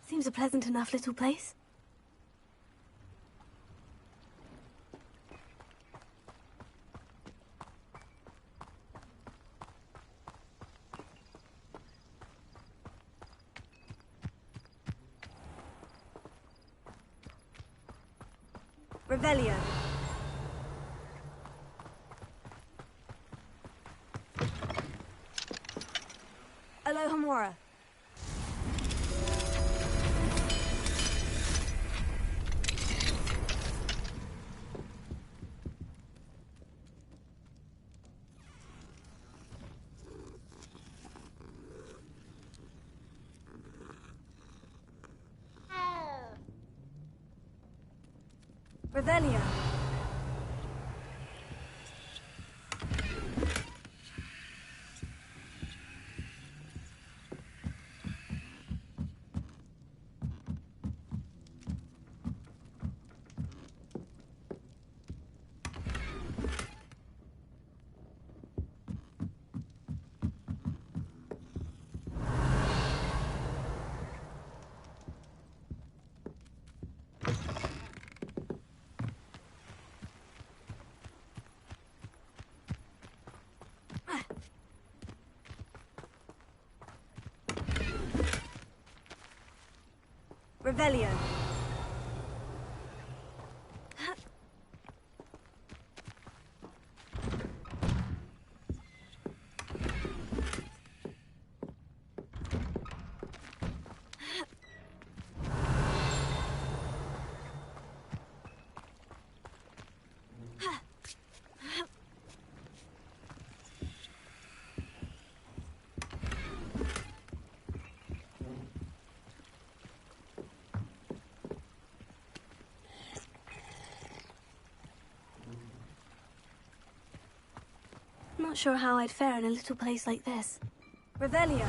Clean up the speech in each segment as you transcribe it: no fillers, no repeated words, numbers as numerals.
Seems a pleasant enough little place. Revelio. Alohomora. Revelio. Revelio. Not sure how I'd fare in a little place like this. Revelio.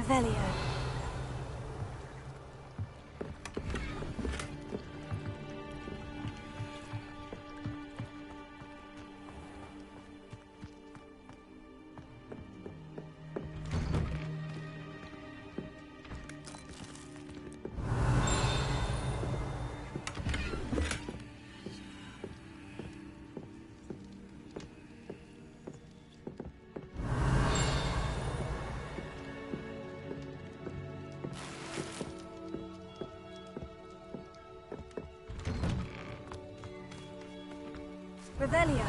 Revelio. Revelio.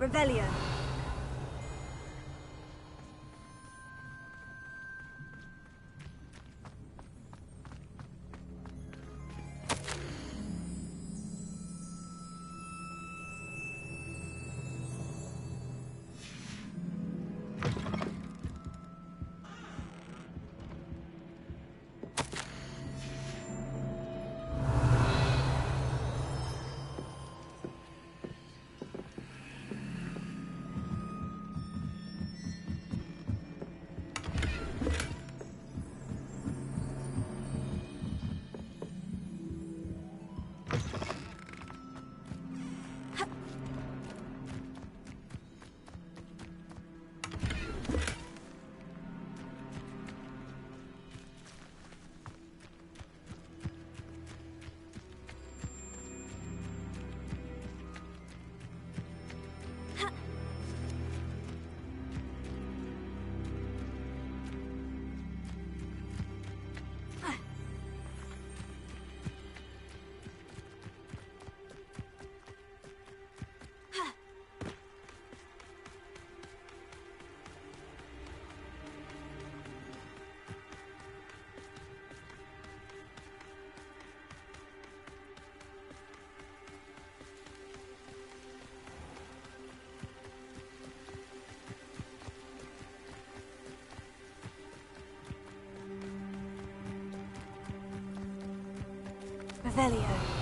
Revelio. Revelio.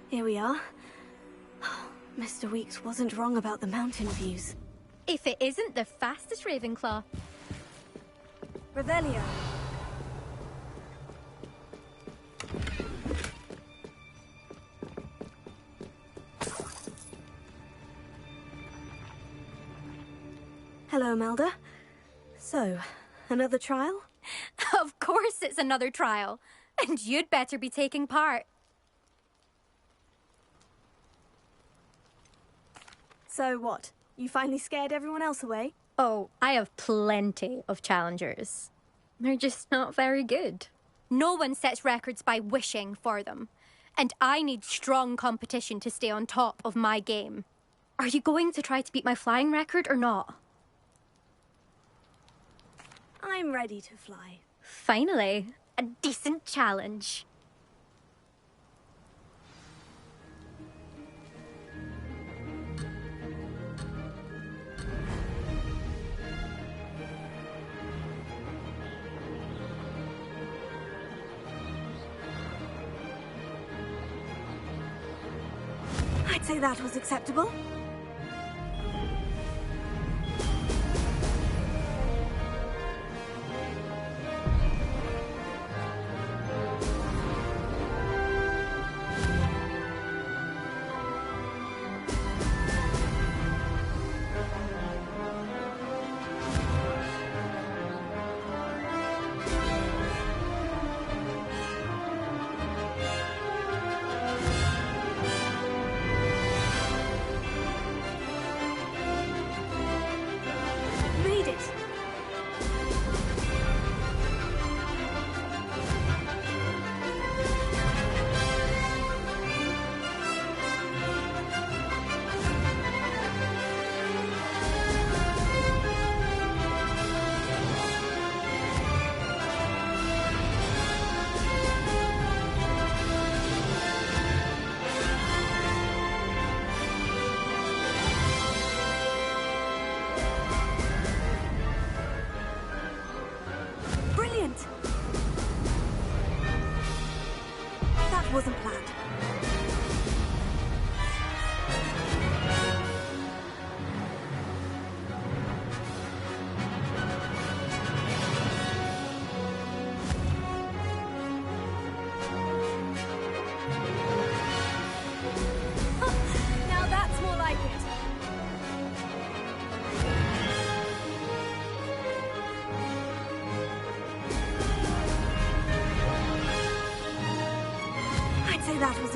Here we are. Mr. Weeks wasn't wrong about the mountain views. If it isn't the fastest Ravenclaw. Revelio. Hello, Melda. So, another trial? Of course it's another trial. And you'd better be taking part. So what? You finally scared everyone else away? Oh, I have plenty of challengers. They're just not very good. No one sets records by wishing for them. And I need strong competition to stay on top of my game. Are you going to try to beat my flying record or not? I'm ready to fly. Finally, a decent challenge. I'd say that was acceptable.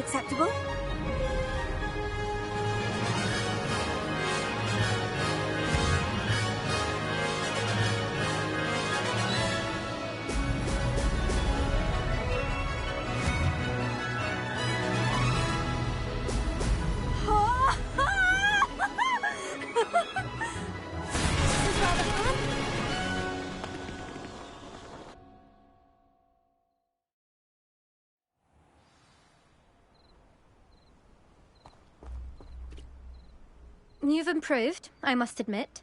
acceptable? You've improved, I must admit.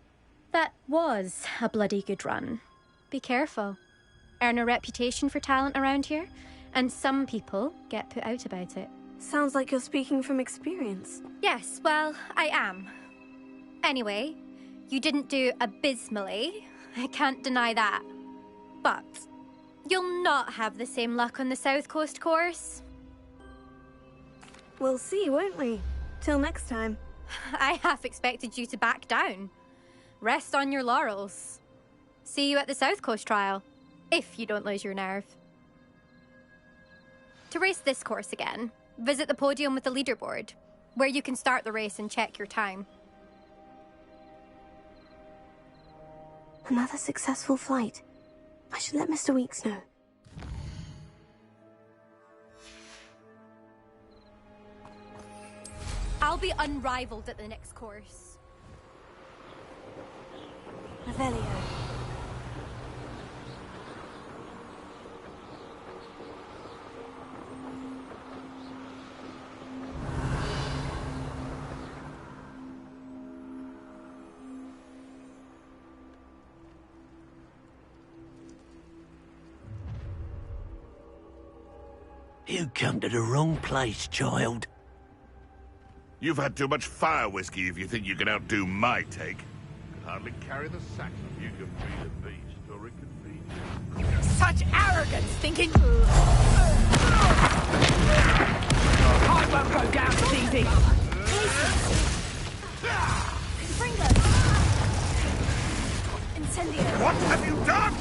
That was a bloody good run. Be careful. Earn a reputation for talent around here, and some people get put out about it. Sounds like you're speaking from experience. Yes, well, I am. Anyway, you didn't do abysmally. I can't deny that. But you'll not have the same luck on the South Coast course. We'll see, won't we? Till next time. I half expected you to back down. Rest on your laurels. See you at the South Coast trial, if you don't lose your nerve. To race this course again, visit the podium with the leaderboard, where you can start the race and check your time. Another successful flight. I should let Mr. Weeks know. I'll be unrivaled at the next course. Revelio. You come to the wrong place, child. You've had too much fire whiskey if you think you can outdo my take. Could hardly carry the sack. You can be the beast, or it could be... Such arrogance, thinking... I won't go down so easy. Incendio. What have you done?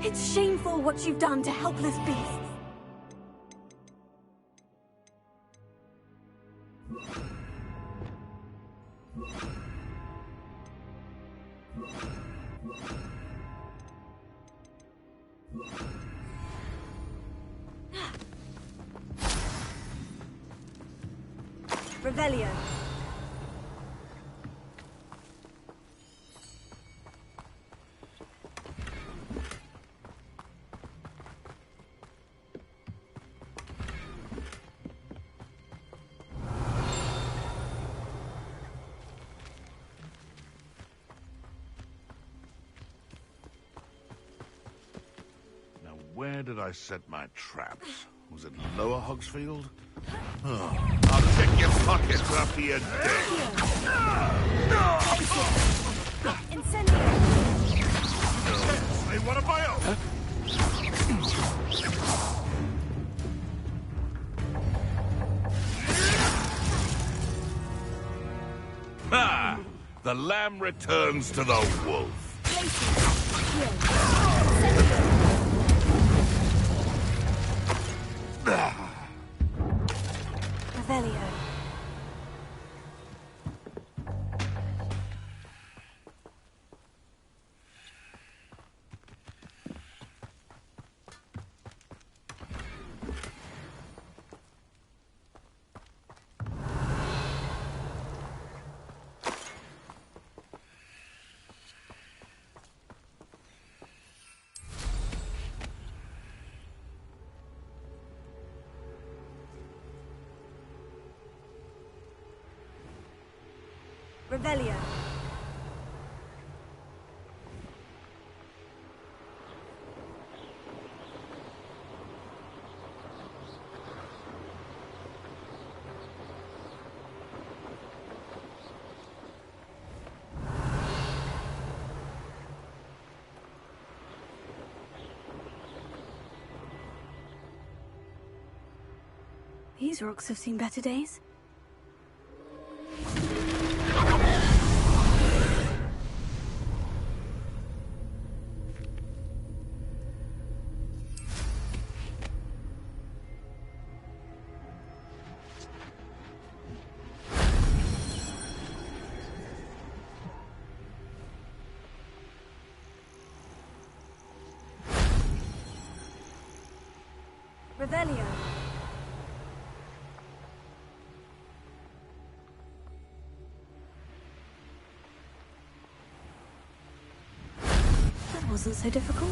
It's shameful what you've done to helpless beasts. Revelio. Where did I set my traps? Was it Lower Hogsfield? Oh, I'll check your pockets after you're dead. Incendio. Say one of my own. Ha! The lamb returns to the wolf. Revelio. Revelio. These rocks have seen better days. Revelio. That wasn't so difficult.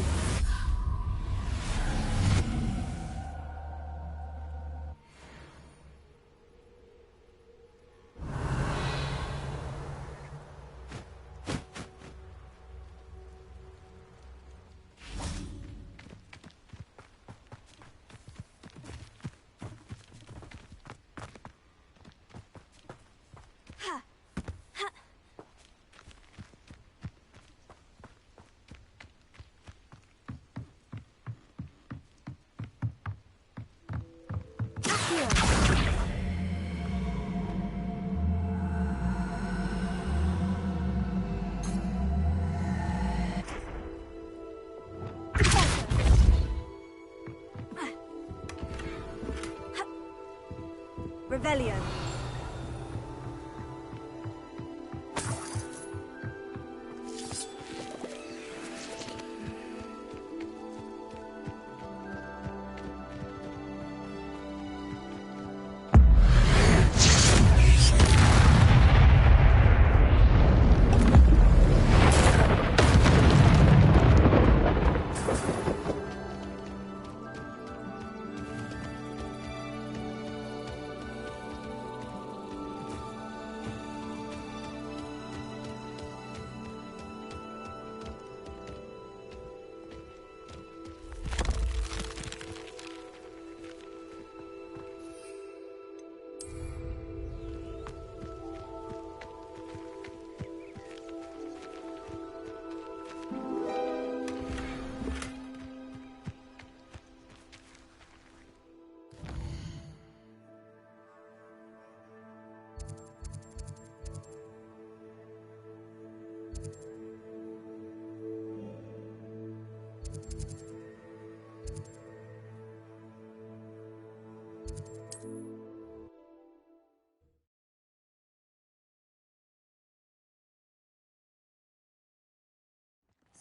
Revelio.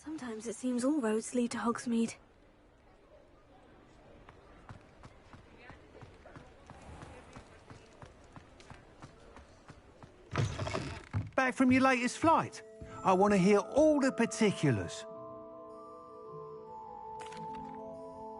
Sometimes it seems all roads lead to Hogsmeade. Back from your latest flight? I want to hear all the particulars.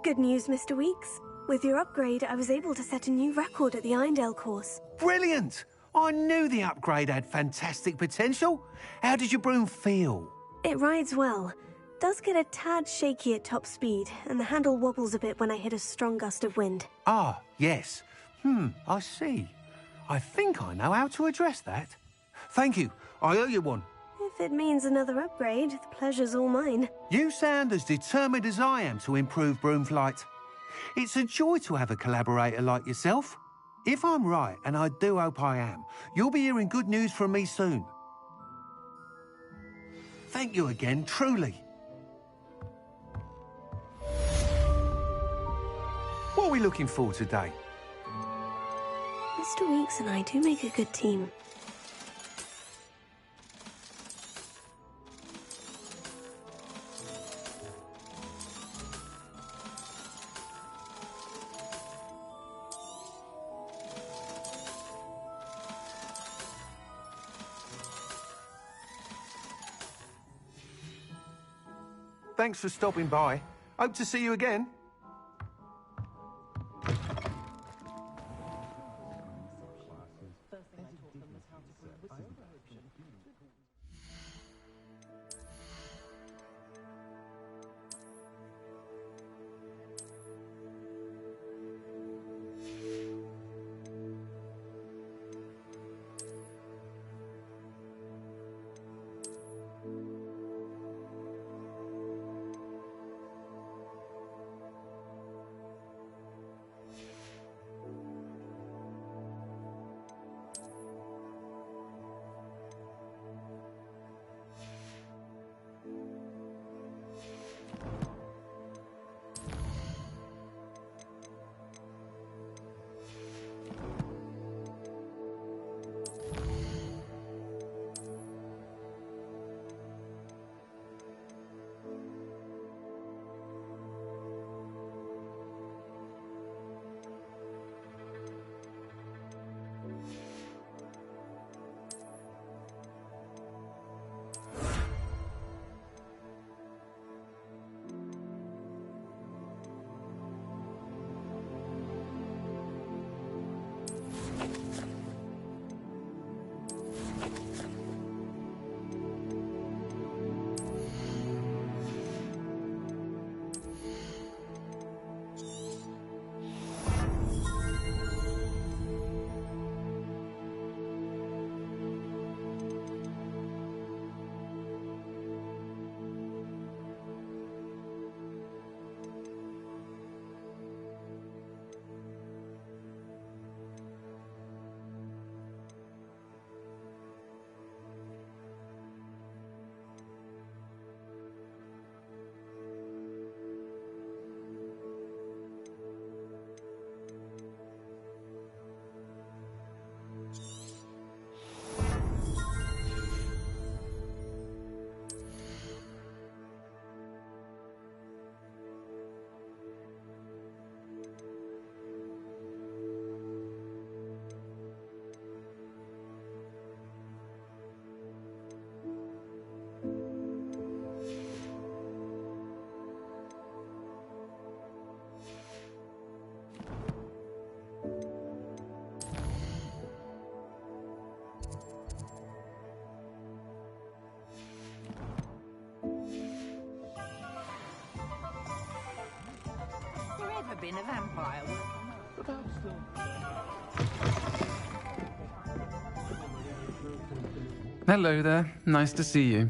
Good news, Mr. Weeks. With your upgrade, I was able to set a new record at the Irondale course. Brilliant! I knew the upgrade had fantastic potential. How did your broom feel? It rides well. Does get a tad shaky at top speed, and the handle wobbles a bit when I hit a strong gust of wind. Ah, yes. I see. I think I know how to address that. Thank you. I owe you one. If it means another upgrade, the pleasure's all mine. You sound as determined as I am to improve broom flight. It's a joy to have a collaborator like yourself. If I'm right, and I do hope I am, you'll be hearing good news from me soon. Thank you again, truly. What are we looking for today? Mr. Weeks and I do make a good team. Thanks for stopping by. Hope to see you again. been a vampire. Hello there. Nice to see you.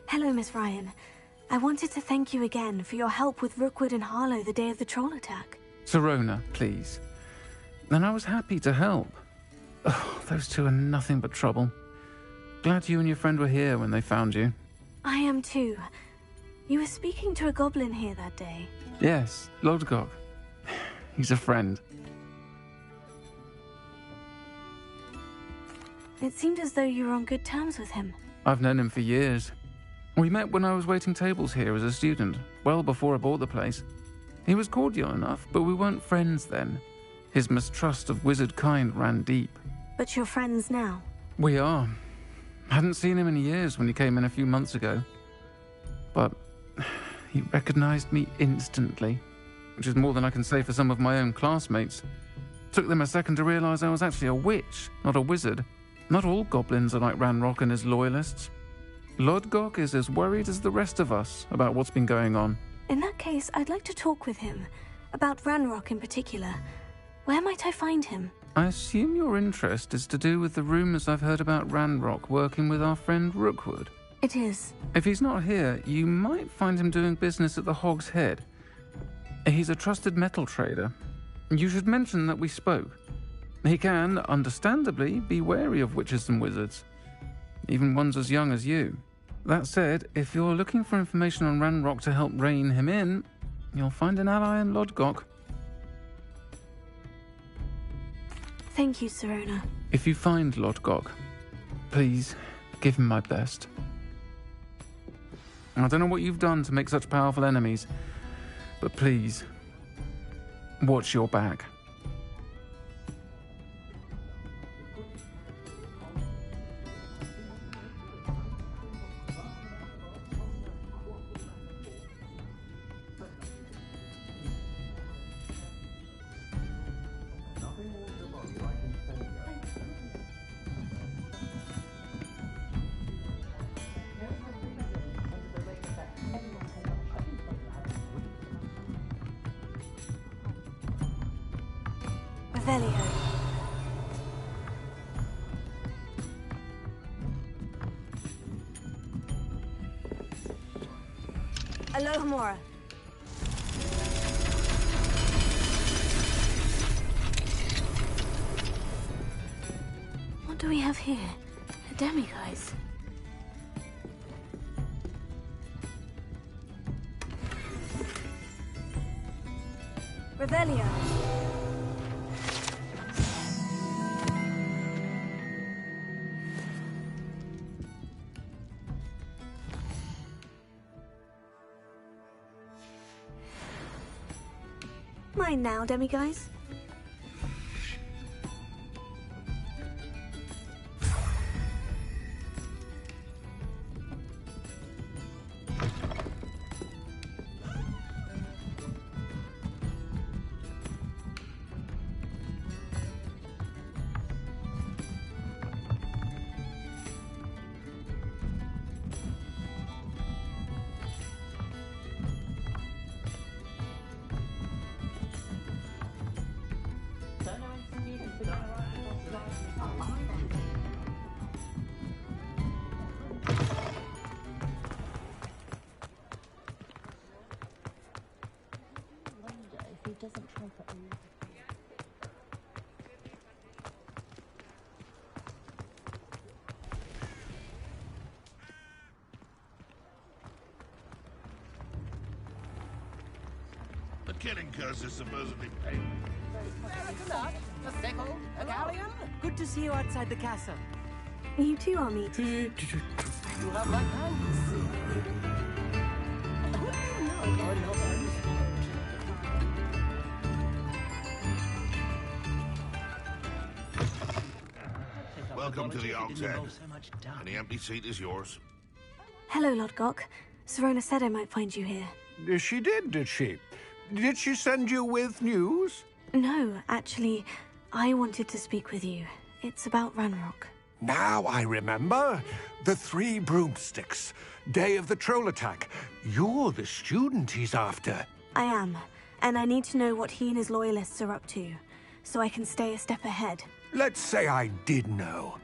Hello, Miss Ryan. I wanted to thank you again for your help with Rookwood and Harlow the day of the troll attack. Sirona, please. And I was happy to help. Oh, those two are nothing but trouble. Glad you and your friend were here when they found you. I am too. You were speaking to a goblin here that day. Yes, Lodgok. He's a friend. It seemed as though you were on good terms with him. I've known him for years. We met when I was waiting tables here as a student, well before I bought the place. He was cordial enough, but we weren't friends then. His mistrust of wizard kind ran deep. But you're friends now? We are. Hadn't seen him in years when he came in a few months ago. But he recognized me instantly, which is more than I can say for some of my own classmates. Took them a second to realize I was actually a witch, not a wizard. Not all goblins are like Ranrock and his loyalists. Lodgok is as worried as the rest of us about what's been going on. In that case, I'd like to talk with him. About Ranrock in particular. Where might I find him? I assume your interest is to do with the rumors I've heard about Ranrock working with our friend Rookwood. It is. If he's not here, you might find him doing business at the Hog's Head. He's a trusted metal trader. You should mention that we spoke. He can, understandably, be wary of witches and wizards, even ones as young as you. That said, if you're looking for information on Ranrock to help rein him in, you'll find an ally in Lodgok. Thank you, Sirona. If you find Lodgok, please give him my best. I don't know what you've done to make such powerful enemies, but please, watch your back. Revelio. Alohomora. What do we have here? A demiguise. Revelio. Mine now, demiguise. The killing curse is supposedly painless. A sickle, a galleon. Good to see you outside the castle. You too, Amit. You have my kindness. Welcome to the Og's Head. Any empty seat is yours. Hello, Lodgok. Sirona said I might find you here. She did she? Did she send you with news? No, actually, I wanted to speak with you. It's about Ranrock. Now I remember. The 3 broomsticks. Day of the troll attack. You're the student he's after. I am, and I need to know what he and his loyalists are up to, so I can stay a step ahead. Let's say I did know.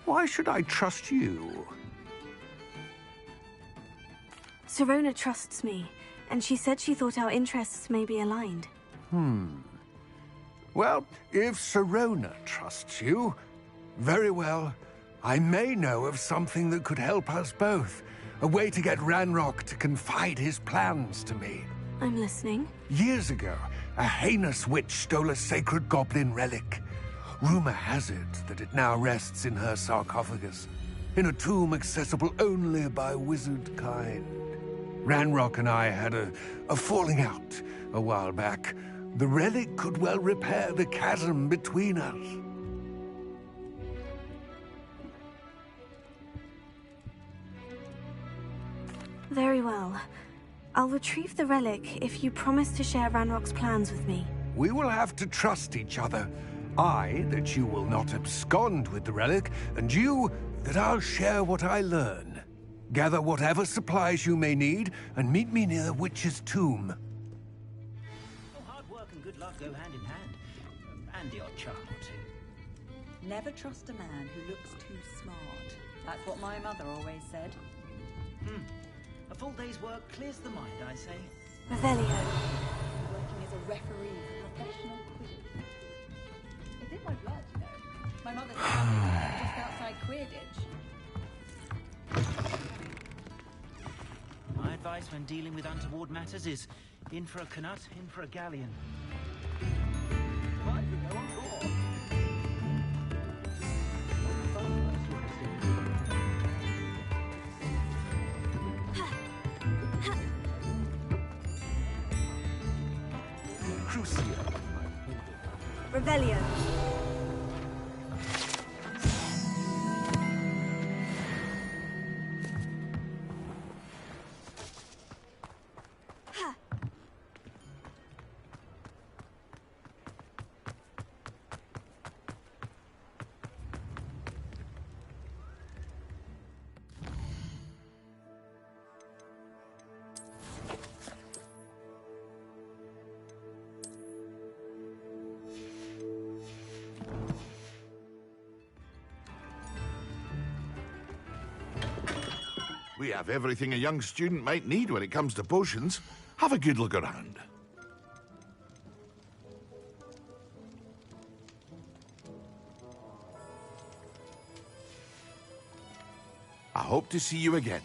Why should I trust you? Sirona trusts me, and she said she thought our interests may be aligned. Well, if Sirona trusts you, very well. I may know of something that could help us both. A way to get Ranrock to confide his plans to me. I'm listening. Years ago, a heinous witch stole a sacred goblin relic. Rumor has it that it now rests in her sarcophagus, in a tomb accessible only by wizard kind. Ranrock and I had a falling out a while back. The relic could well repair the chasm between us. Very well. I'll retrieve the relic if you promise to share Ranrock's plans with me. We will have to trust each other. I, that you will not abscond with the relic, and you, that I'll share what I learn. Gather whatever supplies you may need, and meet me near the witch's tomb. Hard work and good luck go hand in hand. And the odd charm or two. Never trust a man who looks too smart. That's what my mother always said. A full day's work clears the mind, I say. Revelio. Working as a referee for professional Quidditch. It's in my blood, you know. My mother started just outside Quidditch. My advice when dealing with untoward matters is in for a Knut, in for a galleon. Revelio. We have everything a young student might need when it comes to potions. Have a good look around. I hope to see you again.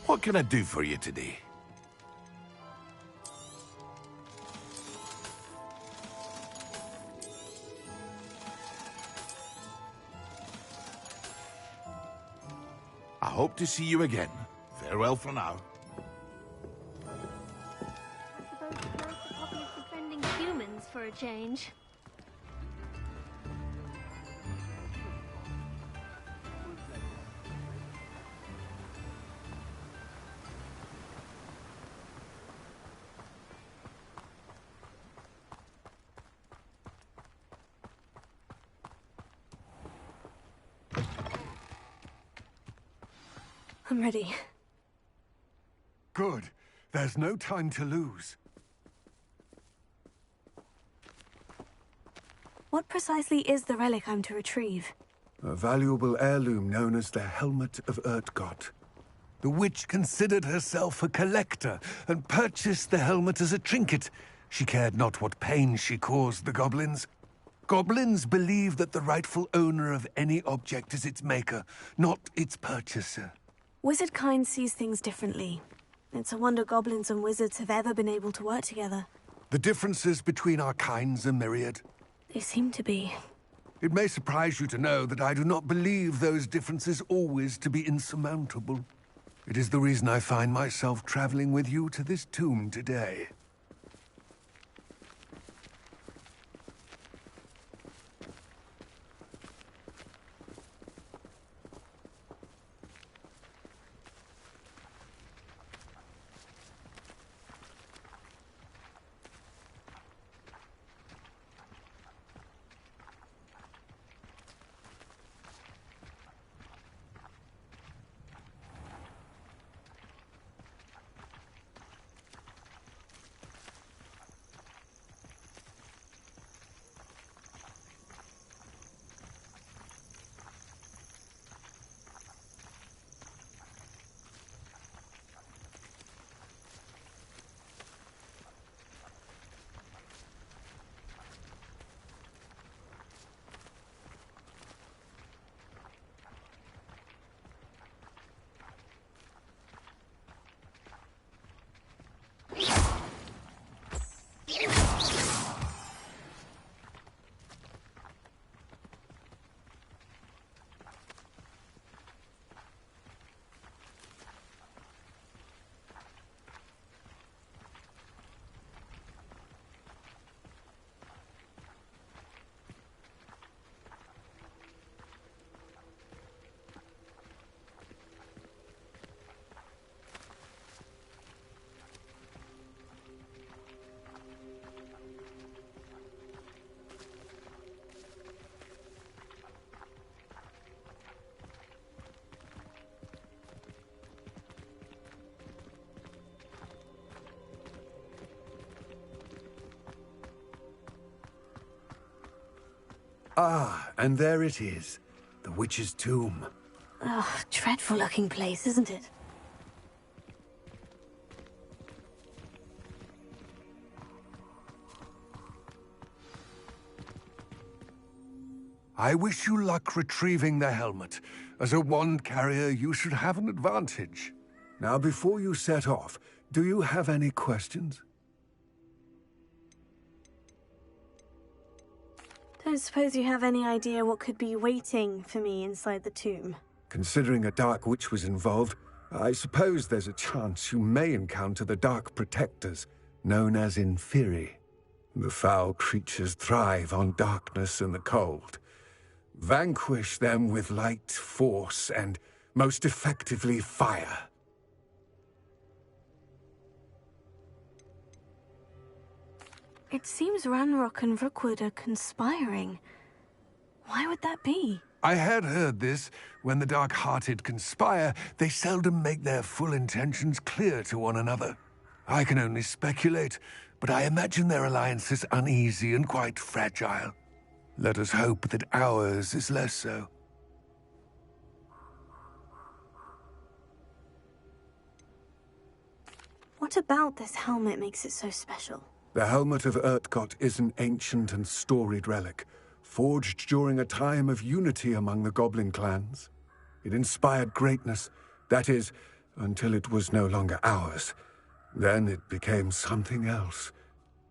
What can I do for you today? I hope to see you again. Farewell for now. I suppose the change. I'm ready. Good. There's no time to lose. What precisely is the relic I'm to retrieve? A valuable heirloom known as the Helmet of Urtkot. The witch considered herself a collector and purchased the helmet as a trinket. She cared not what pain she caused the goblins. Goblins believe that the rightful owner of any object is its maker, not its purchaser. Wizard kind sees things differently. It's a wonder goblins and wizards have ever been able to work together. The differences between our kinds are myriad. They seem to be. It may surprise you to know that I do not believe those differences always to be insurmountable. It is the reason I find myself traveling with you to this tomb today. Ah, and there it is. The witch's tomb. Ugh, dreadful looking place, isn't it? I wish you luck retrieving the helmet. As a wand carrier, you should have an advantage. Now, before you set off, do you have any questions? Don't suppose you have any idea what could be waiting for me inside the tomb? Considering a dark witch was involved, I suppose there's a chance you may encounter the Dark Protectors, known as Inferi. The foul creatures thrive on darkness and the cold. Vanquish them with light, force, and, most effectively, fire. It seems Ranrock and Rookwood are conspiring. Why would that be? I had heard this. When the dark-hearted conspire, they seldom make their full intentions clear to one another. I can only speculate, but I imagine their alliance is uneasy and quite fragile. Let us hope that ours is less so. What about this helmet makes it so special? The Helmet of Urtkot is an ancient and storied relic, forged during a time of unity among the goblin clans. It inspired greatness, that is, until it was no longer ours. Then it became something else.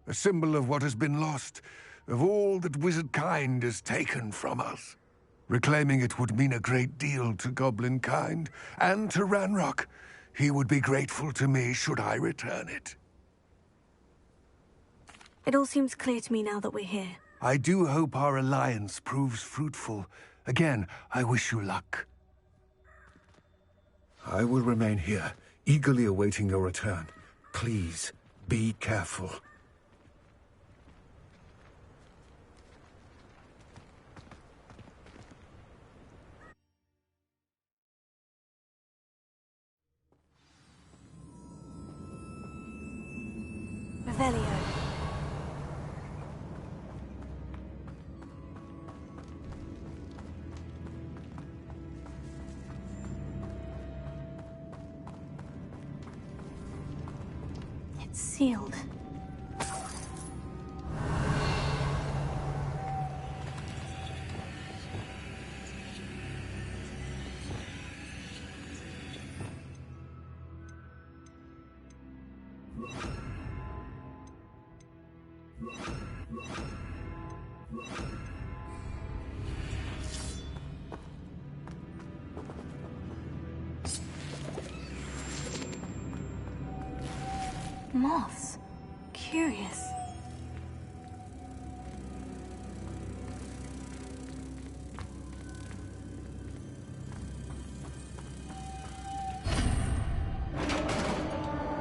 A symbol of what has been lost, of all that wizard kind has taken from us. Reclaiming it would mean a great deal to goblin kind, and to Ranrock. He would be grateful to me should I return it. It all seems clear to me now that we're here. I do hope our alliance proves fruitful. Again, I wish you luck. I will remain here, eagerly awaiting your return. Please, be careful. Revelio. It's sealed. Moths. Curious.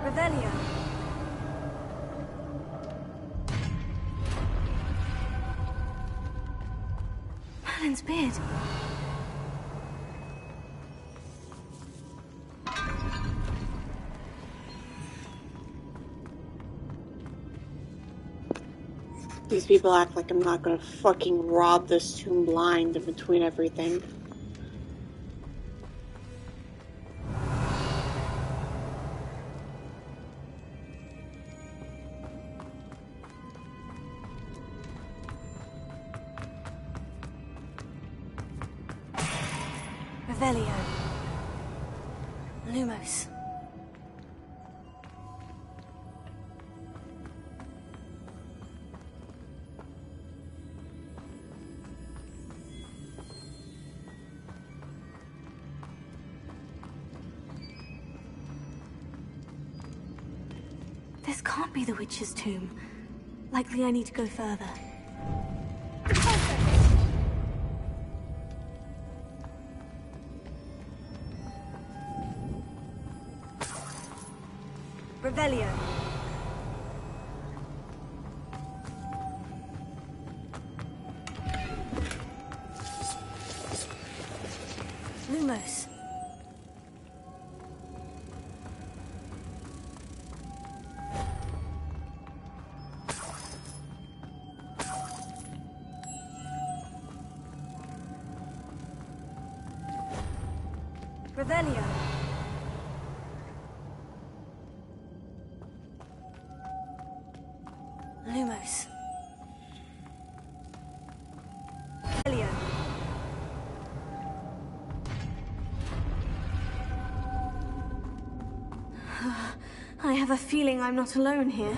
Revelio. Merlin's beard. These people act like I'm not gonna fucking rob this tomb blind in between everything. Revelio. Lumos. This can't be the witch's tomb. Likely I need to go further. Revelio. Lumos. Revelio. Lumos. Revelio. I have a feeling I'm not alone here.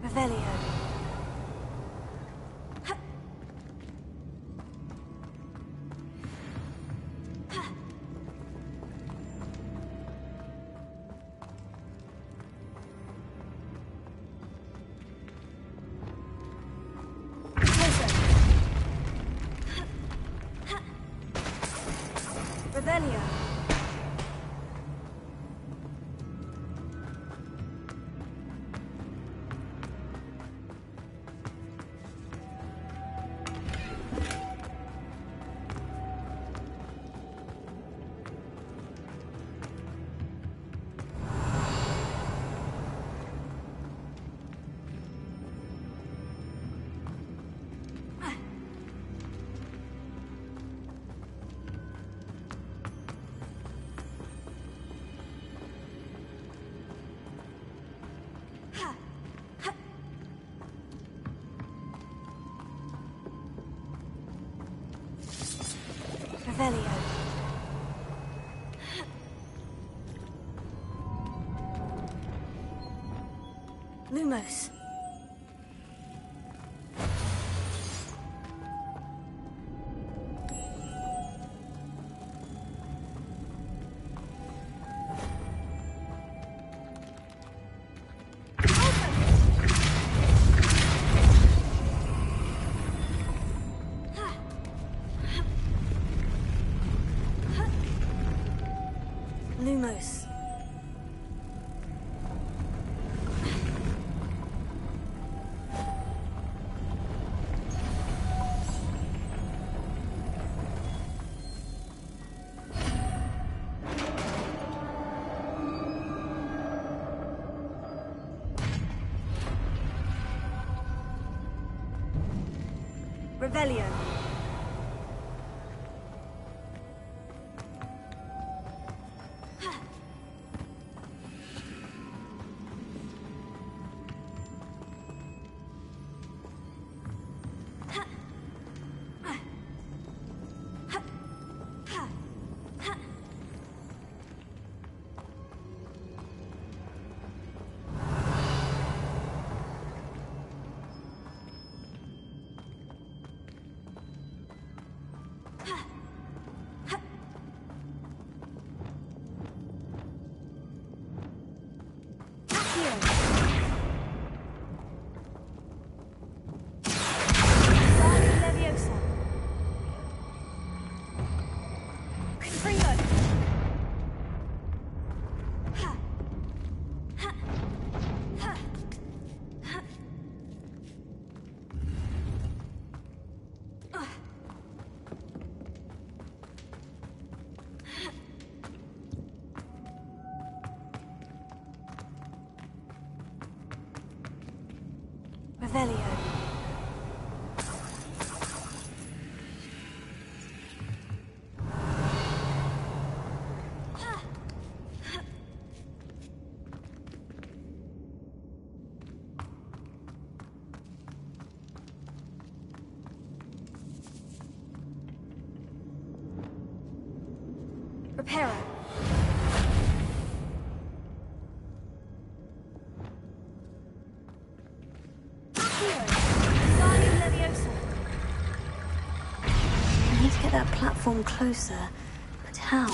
Revelio. Revelio. Lumos. Lumos. Revelio. Revelio. Reparo. I need to get that platform closer, but how?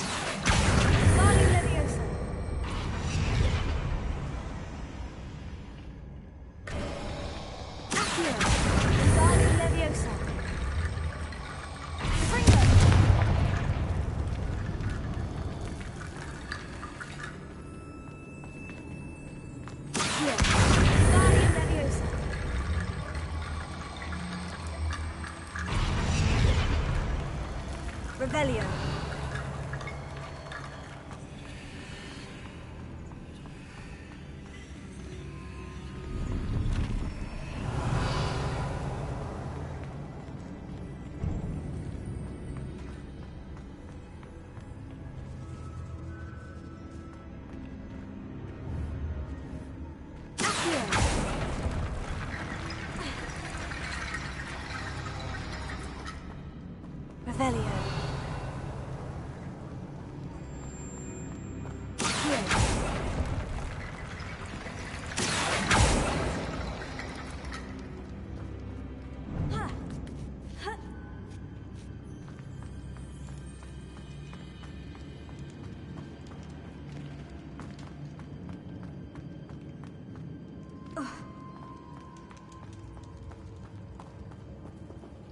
Revelio. Revelio.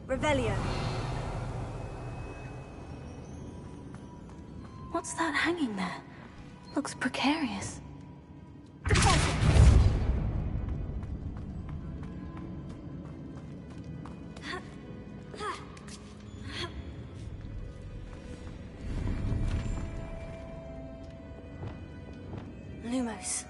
Revelio. What's that hanging there? Looks precarious. Lumos.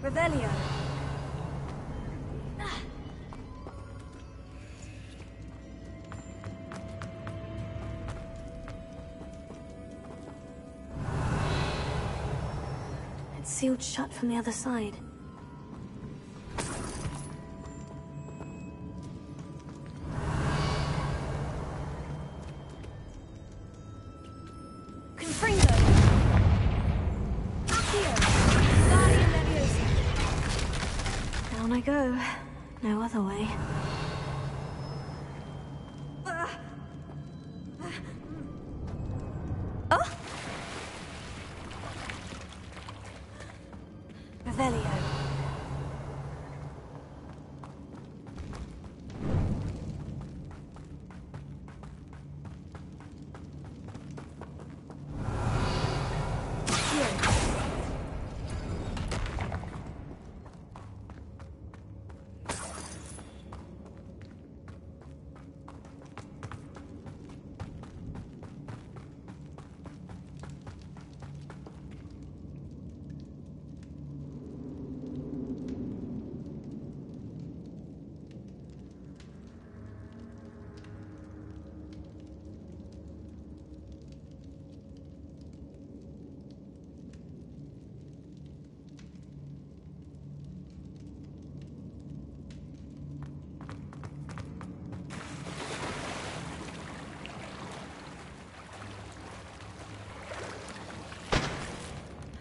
Revelio. It's sealed shut from the other side. Down I go. No other way. Oh! Revelio.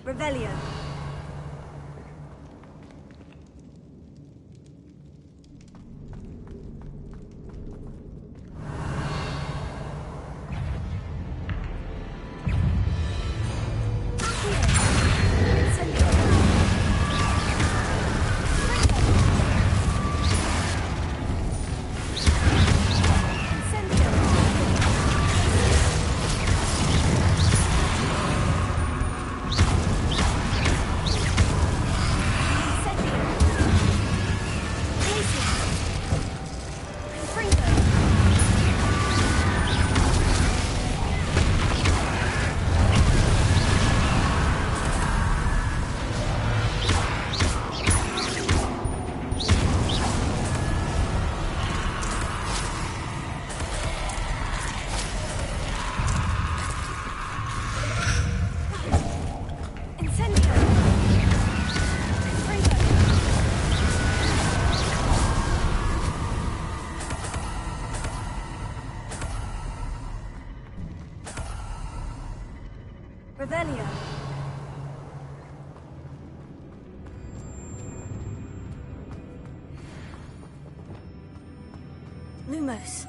Revelio. Revelio. Lumos.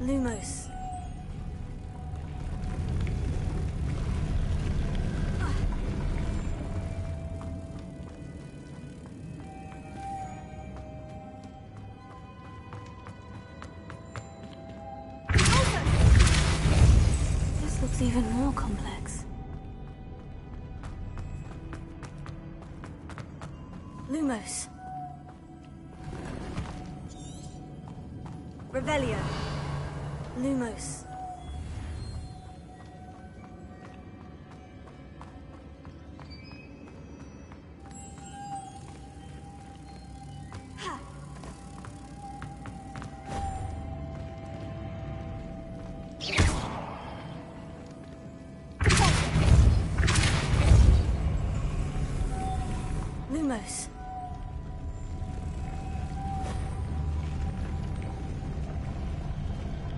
Lumos. This looks even more complex. Lumos. Revelio. Lumos. Lumos.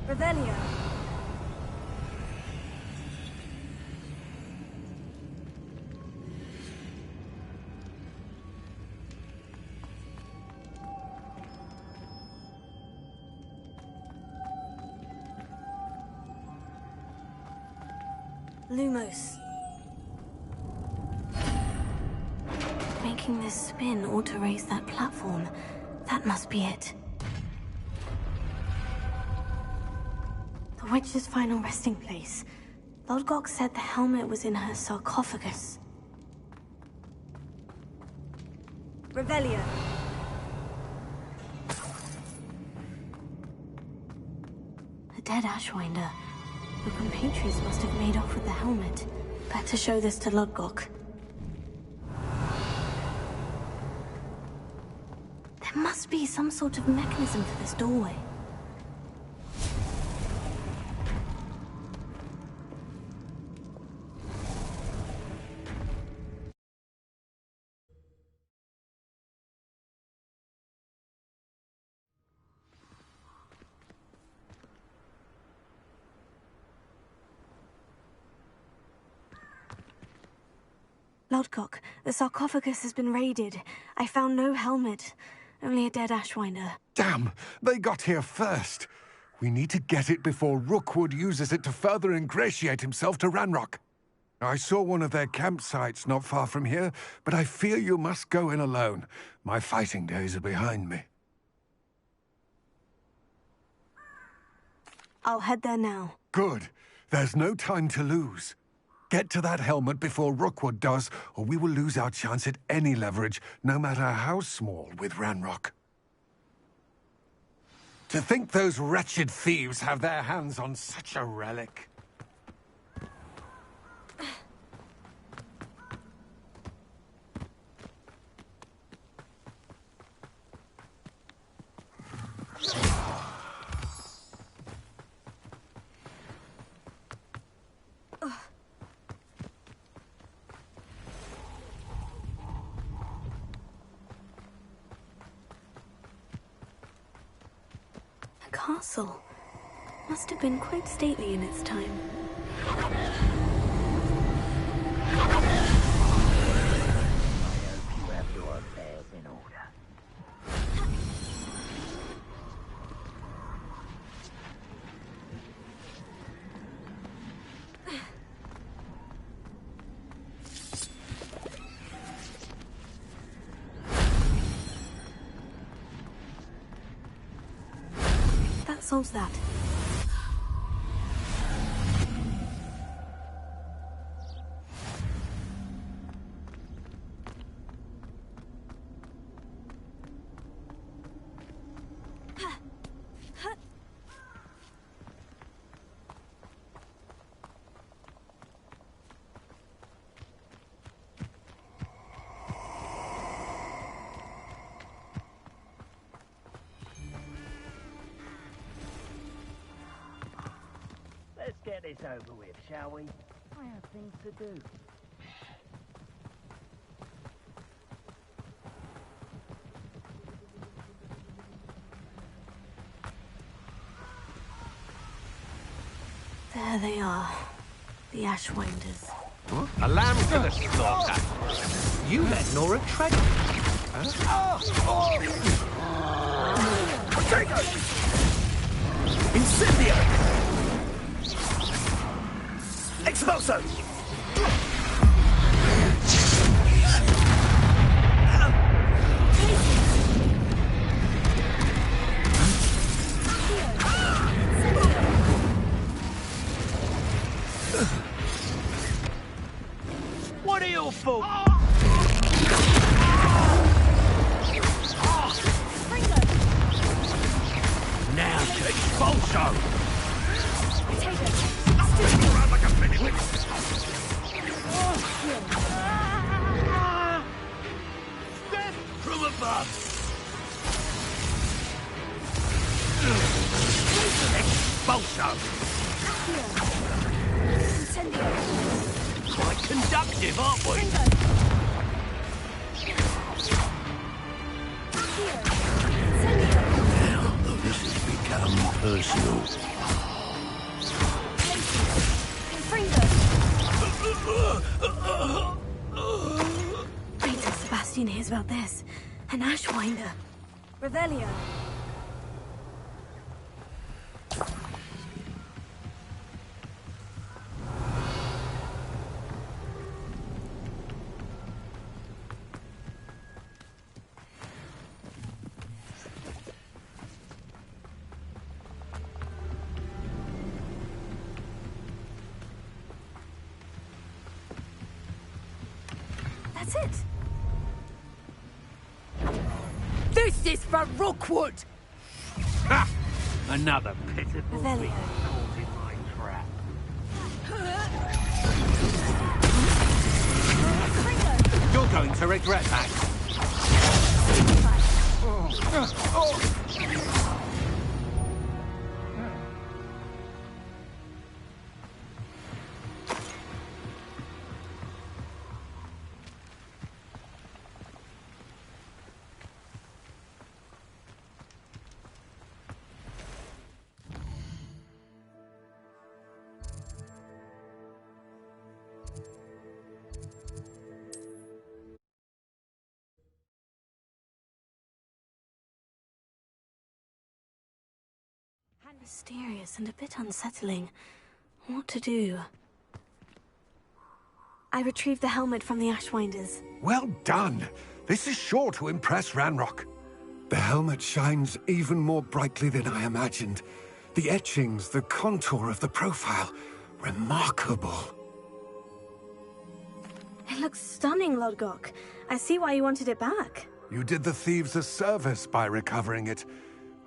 Revelio. Lumos. Make making this spin ought to raise that platform. That must be it. The witch's final resting place. Lodgok said the helmet was in her sarcophagus. Revelio. A dead Ashwinder. Your compatriots must have made off with the helmet. Better show this to Lodgok. There must be some sort of mechanism for this doorway. Lodgok, the sarcophagus has been raided. I found no helmet, only a dead Ashwinder. Damn! They got here first. We need to get it before Rookwood uses it to further ingratiate himself to Ranrock. I saw one of their campsites not far from here, but I fear you must go in alone. My fighting days are behind me. I'll head there now. Good. There's no time to lose. Get to that helmet before Rookwood does, or we will lose our chance at any leverage, no matter how small, with Ranrock. To think those wretched thieves have their hands on such a relic. Castle. Must have been quite stately in its time. I hope you have your affairs in order. That solves that. Let's get this over with, shall we? I have things to do. There they are. The Ashwinders. A lamb to the slaughter. You let Nora tread. Potato! Incendio! Expulso! What are you for? Now to Expulso! Around like a minute. Death from above. Expulso! Quite conductive, aren't we? Now this has become personal. Wait till Sebastian hears about this. An Ashwinder. Revelio. That's it. This is for Rookwood! Ha! Another pitiful Revelio. thing caught in my trap. You're going to regret that. Mysterious and a bit unsettling. What to do? I retrieved the helmet from the Ashwinders. Well done. This is sure to impress Ranrock. The helmet shines even more brightly than I imagined. The etchings, the contour of the profile. Remarkable. It looks stunning, Lodgok. I see why you wanted it back. You did the thieves a service by recovering it.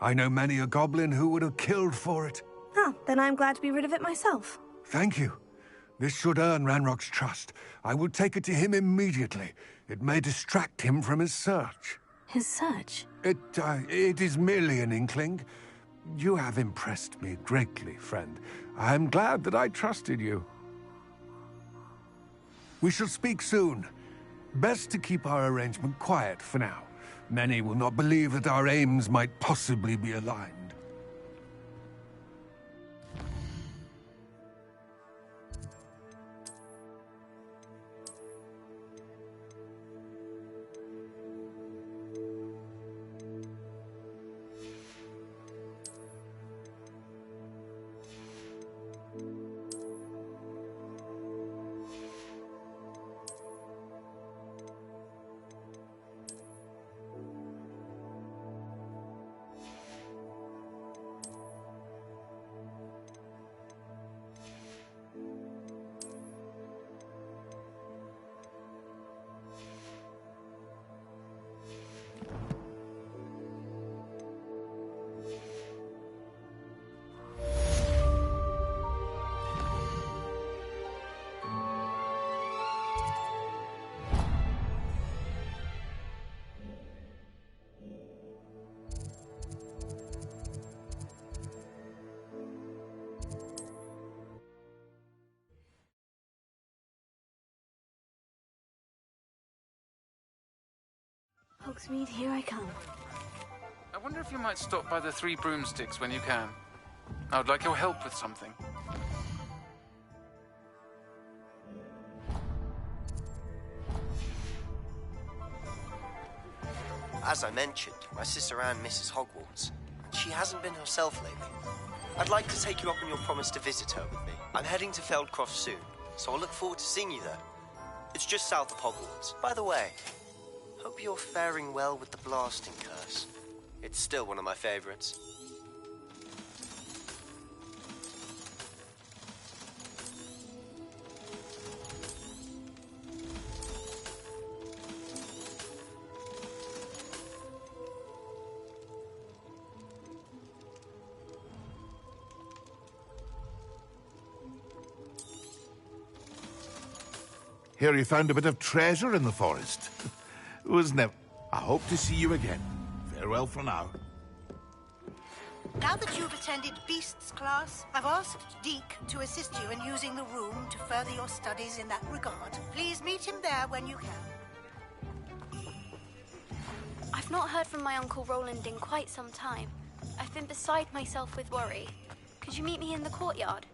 I know many a goblin who would have killed for it. Ah, then I'm glad to be rid of it myself. Thank you. This should earn Ranrock's trust. I will take it to him immediately. It may distract him from his search. His search? It is merely an inkling. You have impressed me greatly, friend. I am glad that I trusted you. We shall speak soon. Best to keep our arrangement quiet for now. Many will not believe that our aims might possibly be aligned. Hogsmeade, here I come. I wonder if you might stop by the Three Broomsticks when you can. I would like your help with something. As I mentioned, my sister Anne misses Hogwarts. She hasn't been herself lately. I'd like to take you up on your promise to visit her with me. I'm heading to Feldcroft soon, so I'll look forward to seeing you there. It's just south of Hogwarts. By the way, hope you're faring well with the blasting curse. It's still one of my favorites. Hear you found a bit of treasure in the forest. Was never. I hope to see you again. Farewell for now. Now that you've attended Beasts class, I've asked Deke to assist you in using the room to further your studies in that regard. Please meet him there when you can. I've not heard from my Uncle Roland in quite some time. I've been beside myself with worry. Could you meet me in the courtyard?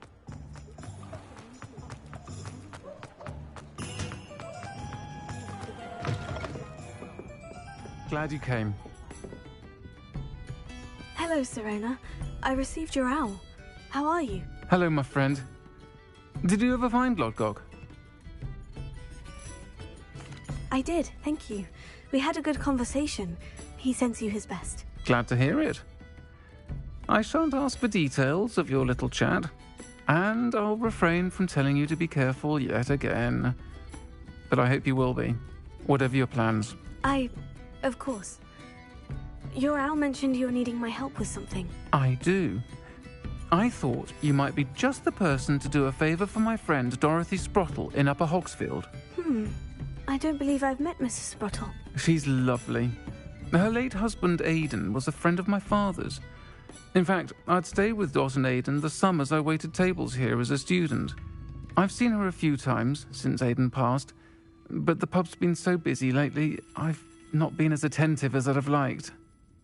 Glad you came. Hello, Serena. I received your owl. How are you? Hello, my friend. Did you ever find Lodgok? I did, thank you. We had a good conversation. He sends you his best. Glad to hear it. I shan't ask for details of your little chat, and I'll refrain from telling you to be careful yet again. But I hope you will be. Whatever your plans. Of course. Your owl mentioned you're needing my help with something. I do. I thought you might be just the person to do a favour for my friend Dorothy Sprottle in Upper Hogsfield. I don't believe I've met Mrs. Sprottle. She's lovely. Her late husband Aidan was a friend of my father's. In fact, I'd stay with Dot and Aidan the summers I waited tables here as a student. I've seen her a few times since Aidan passed, but the pub's been so busy lately, I've not been as attentive as I'd have liked.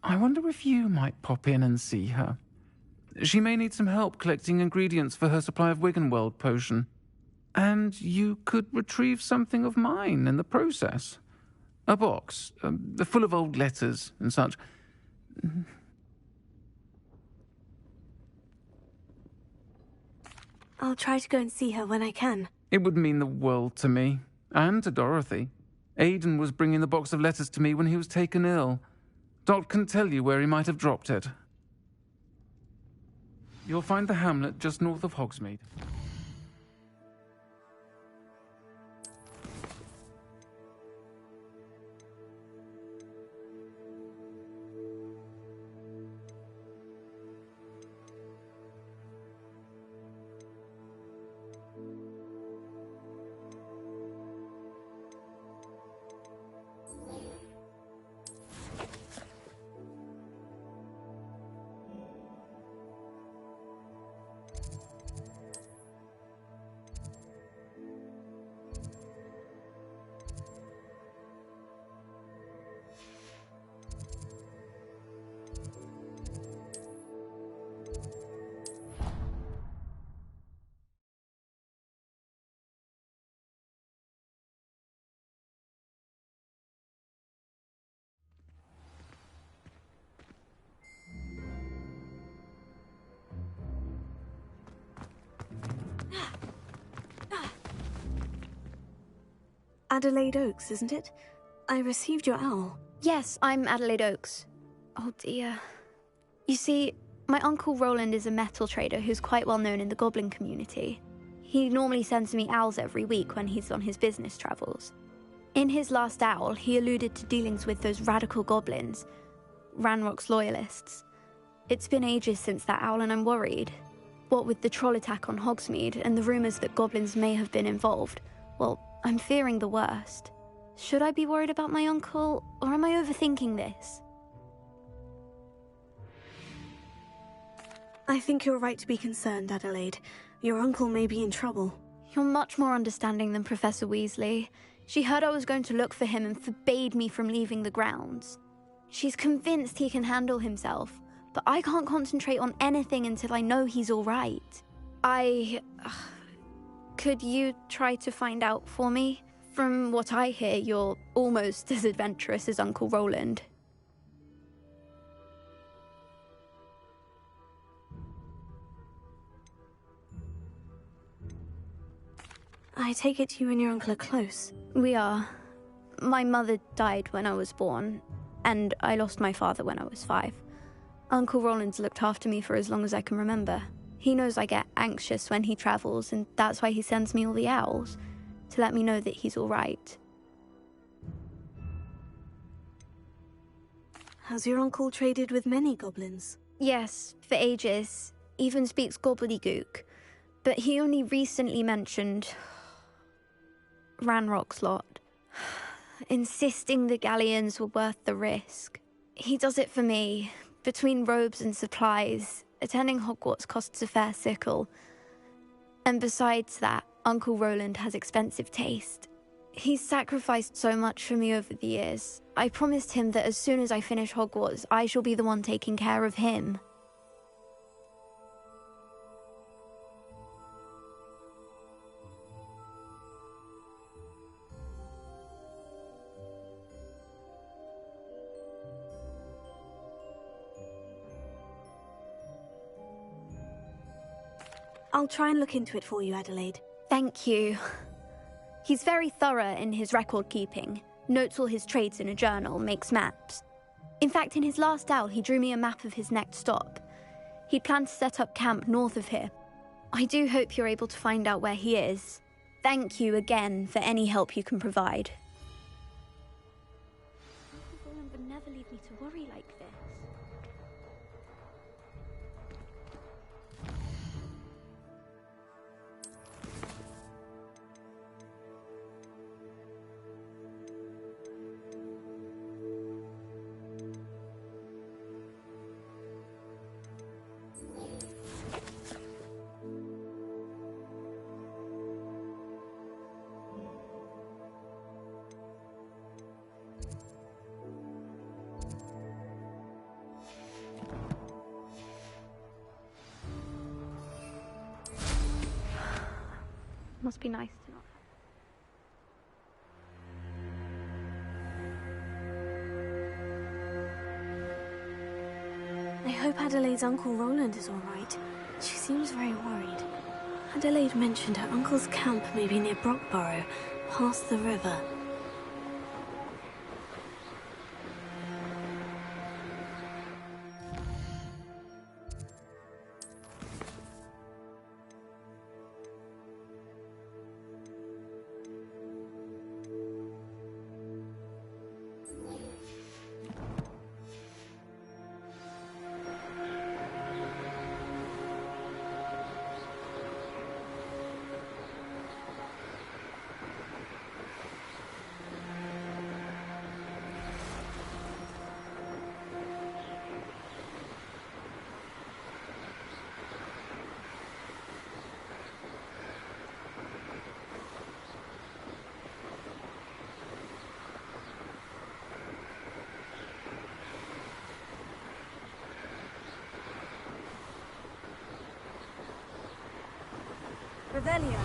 I wonder if you might pop in and see her. She may need some help collecting ingredients for her supply of Wiggenweld potion. And you could retrieve something of mine in the process. A box, full of old letters and such. I'll try to go and see her when I can. It would mean the world to me, and to Dorothy. Aidan was bringing the box of letters to me when he was taken ill. Dot can tell you where he might have dropped it. You'll find the hamlet just north of Hogsmeade. Adelaide Oaks, isn't it? I received your owl. Yes, I'm Adelaide Oaks. Oh dear. You see, my Uncle Roland is a metal trader who's quite well known in the goblin community. He normally sends me owls every week when he's on his business travels. In his last owl, he alluded to dealings with those radical goblins, Ranrock's loyalists. It's been ages since that owl and I'm worried. What with the troll attack on Hogsmeade and the rumours that goblins may have been involved, well, I'm fearing the worst. Should I be worried about my uncle, or am I overthinking this? I think you're right to be concerned, Adelaide. Your uncle may be in trouble. You're much more understanding than Professor Weasley. She heard I was going to look for him and forbade me from leaving the grounds. She's convinced he can handle himself, but I can't concentrate on anything until I know he's all right. Could you try to find out for me? From what I hear, you're almost as adventurous as Uncle Roland. I take it you and your uncle are close. We are. My mother died when I was born, and I lost my father when I was 5. Uncle Roland's looked after me for as long as I can remember. He knows I get anxious when he travels, and that's why he sends me all the owls, to let me know that he's all right. Has your uncle traded with many goblins? Yes, for ages. Even speaks gobbledygook. But he only recently mentioned Ranrock's lot, insisting the galleons were worth the risk. He does it for me. Between robes and supplies, attending Hogwarts costs a fair sickle. And besides that, Uncle Roland has expensive taste. He's sacrificed so much for me over the years. I promised him that as soon as I finish Hogwarts, I shall be the one taking care of him. I'll try and look into it for you, Adelaide. Thank you. He's very thorough in his record keeping, notes all his trades in a journal, makes maps. In fact, in his last owl, he drew me a map of his next stop. He'd planned to set up camp north of here. I do hope you're able to find out where he is. Thank you again for any help you can provide. leave me to worry like this. Must be nice to not I hope Adelaide's Uncle Roland is all right. She seems very worried. Adelaide mentioned her uncle's camp may be near Brockborough, past the river. Revelio.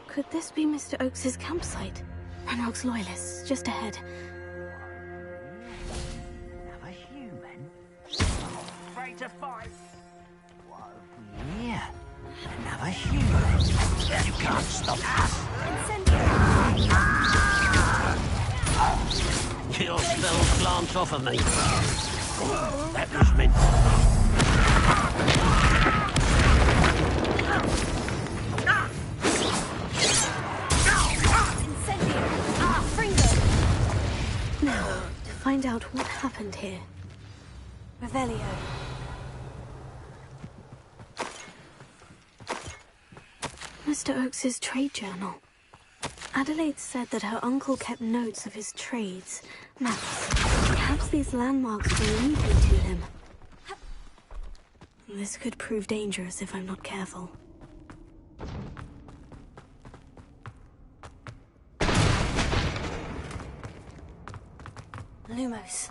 Could this be Mr. Oakes's campsite? Ranrock's loyalists, just ahead. Another human? Afraid to fight? What have we here? Another human? You can't stop us! Your spells glance off of me. That was meant. Now, to find out what happened here. Revelio. Mr. Oakes's trade journal. Adelaide said that her uncle kept notes of his trades, maps. Perhaps these landmarks will lead me to him. This could prove dangerous if I'm not careful. Lumos.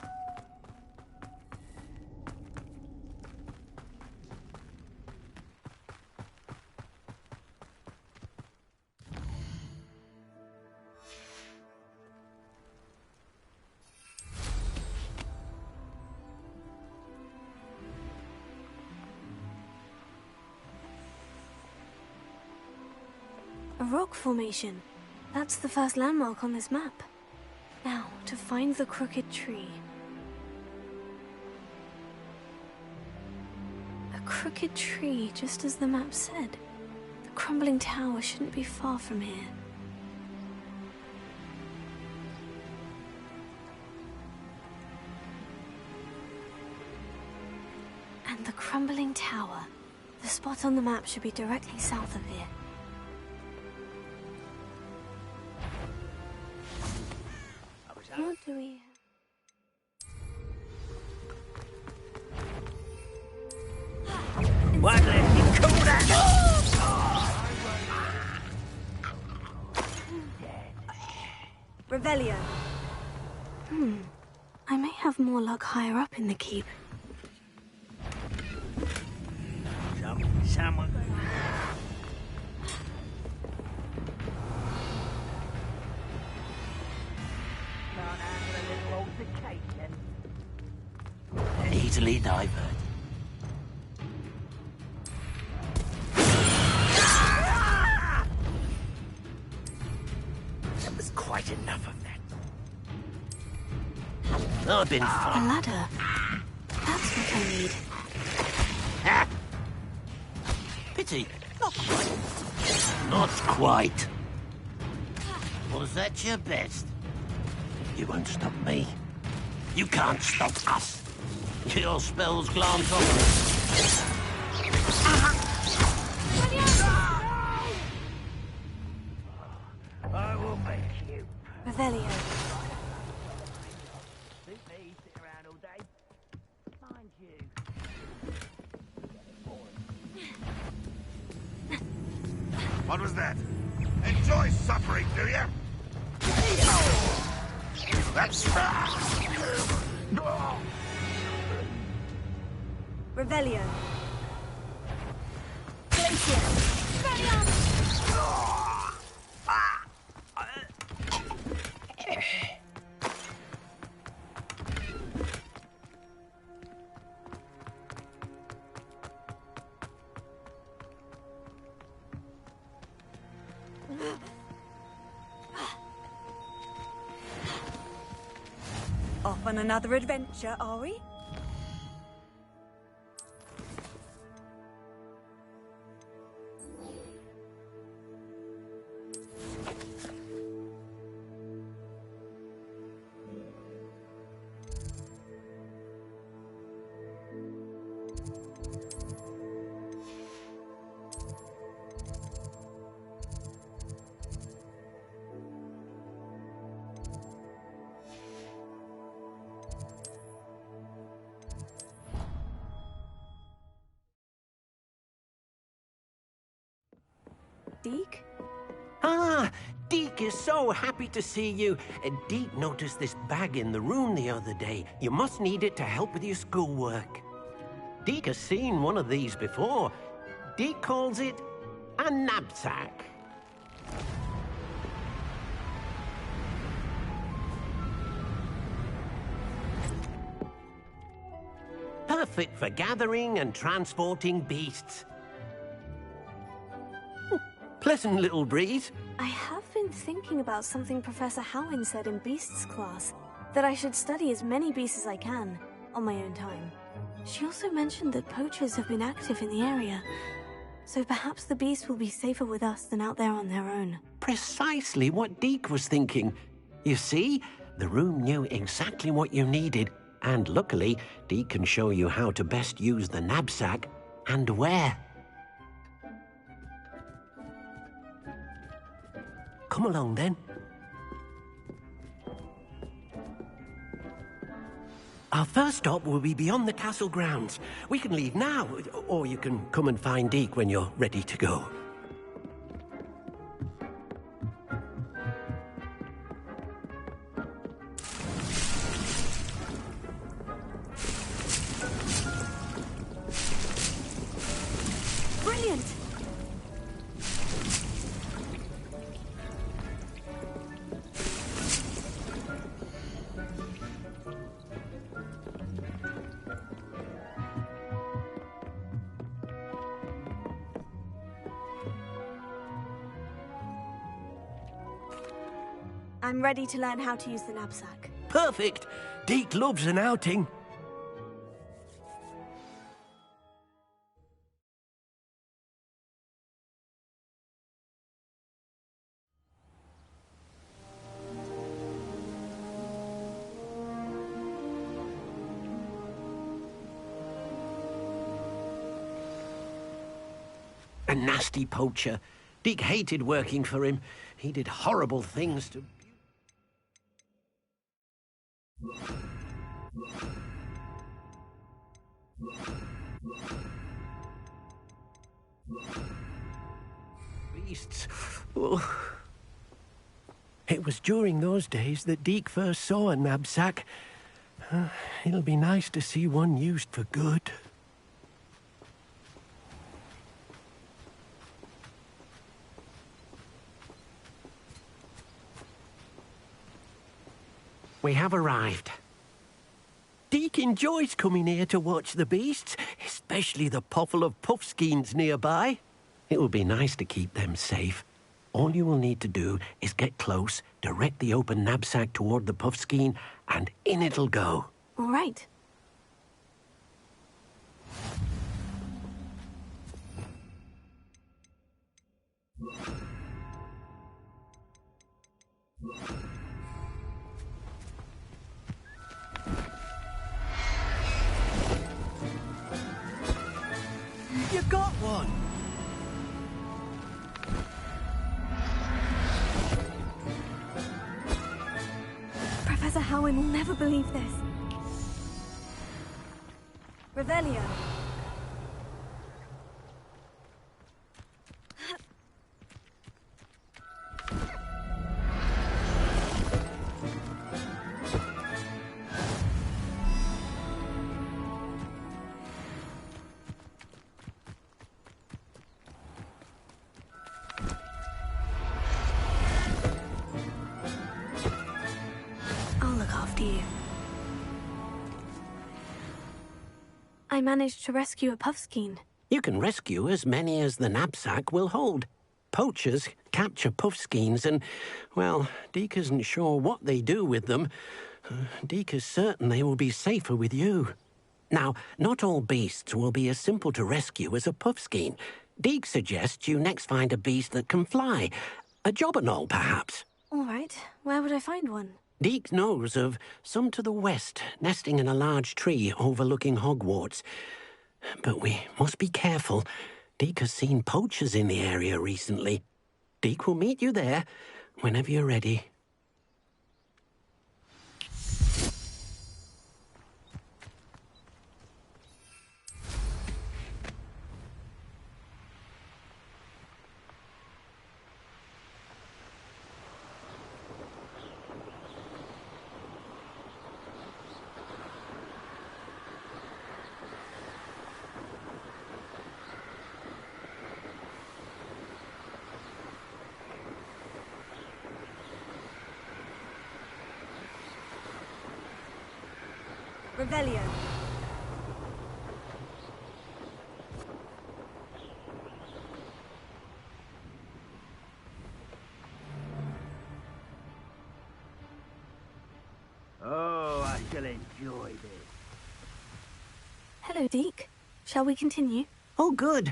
A rock formation. That's the first landmark on this map. Now, to find the crooked tree. A crooked tree, just as the map said. The crumbling tower shouldn't be far from here. And the crumbling tower. The spot on the map should be directly south of here. What do we have? Won't let you call that! Revelio. I may have more luck higher up in the keep. Someone. Easily diverted. That was quite enough of that. I've been A fine. ladder. That's what I need. pity. Not quite. Was that your best? You won't stop me. You can't stop us. Your spells glance off. I will make you. Revelio. Suit me, sit around all day. Mind you. What was that? Enjoy suffering, do you? That's Revelio. Off on another adventure, are we? Deke? Ah, Deke is so happy to see you. Deke noticed this bag in the room the other day. You must need it to help with your schoolwork. Deke has seen one of these before. Deke calls it a knapsack. Perfect for gathering and transporting beasts. Pleasant little breeze. I have been thinking about something Professor Howin said in Beasts class, that I should study as many beasts as I can, on my own time. She also mentioned that poachers have been active in the area, so perhaps the beasts will be safer with us than out there on their own. Precisely what Deke was thinking. You see, the room knew exactly what you needed, and luckily, Deke can show you how to best use the knapsack and where. Come along, then. Our first stop will be beyond the castle grounds. We can leave now, or you can come and find Deke when you're ready to go. Brilliant! I'm ready to learn how to use the knapsack. Perfect! Deke loves an outing. A nasty poacher. Deke hated working for him. He did horrible things to... beasts. Oh. It was during those days that Deke first saw a knapsack. It'll be nice to see one used for good. We have arrived. Deke enjoys coming here to watch the beasts, especially the potful of puffskeins nearby. It will be nice to keep them safe. All you will need to do is get close, direct the open knapsack toward the puffskein, and in it'll go. All right. I've got one! Professor Howin will never believe this. Revelio. I'll look after you. I managed to rescue a puffskein. You can rescue as many as the knapsack will hold. Poachers capture puffskeins and, well, Deke isn't sure what they do with them. Deke is certain they will be safer with you. Now, not all beasts will be as simple to rescue as a puffskein. Deke suggests you next find a beast that can fly. A jobberknoll, perhaps. All right, where would I find one? Deke knows of some to the west, nesting in a large tree overlooking Hogwarts. But we must be careful. Deke has seen poachers in the area recently. Deke will meet you there whenever you're ready. Revelio. Oh, I shall enjoy this. Hello, Deke. Shall we continue? Oh, good.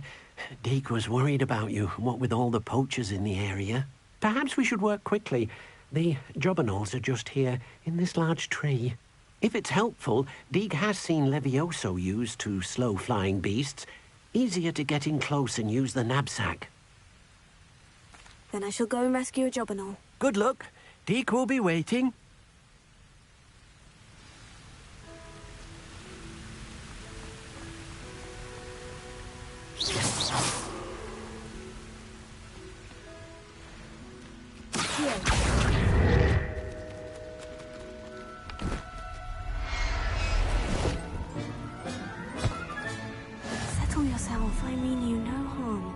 Deke was worried about you, what with all the poachers in the area. Perhaps we should work quickly. The jobberknolls are just here, in this large tree. If it's helpful, Deke has seen Levioso used to slow flying beasts. Easier to get in close and use the knapsack. Then I shall go and rescue a jobberknoll. Good luck. Deke will be waiting. Settle yourself. I mean you no harm.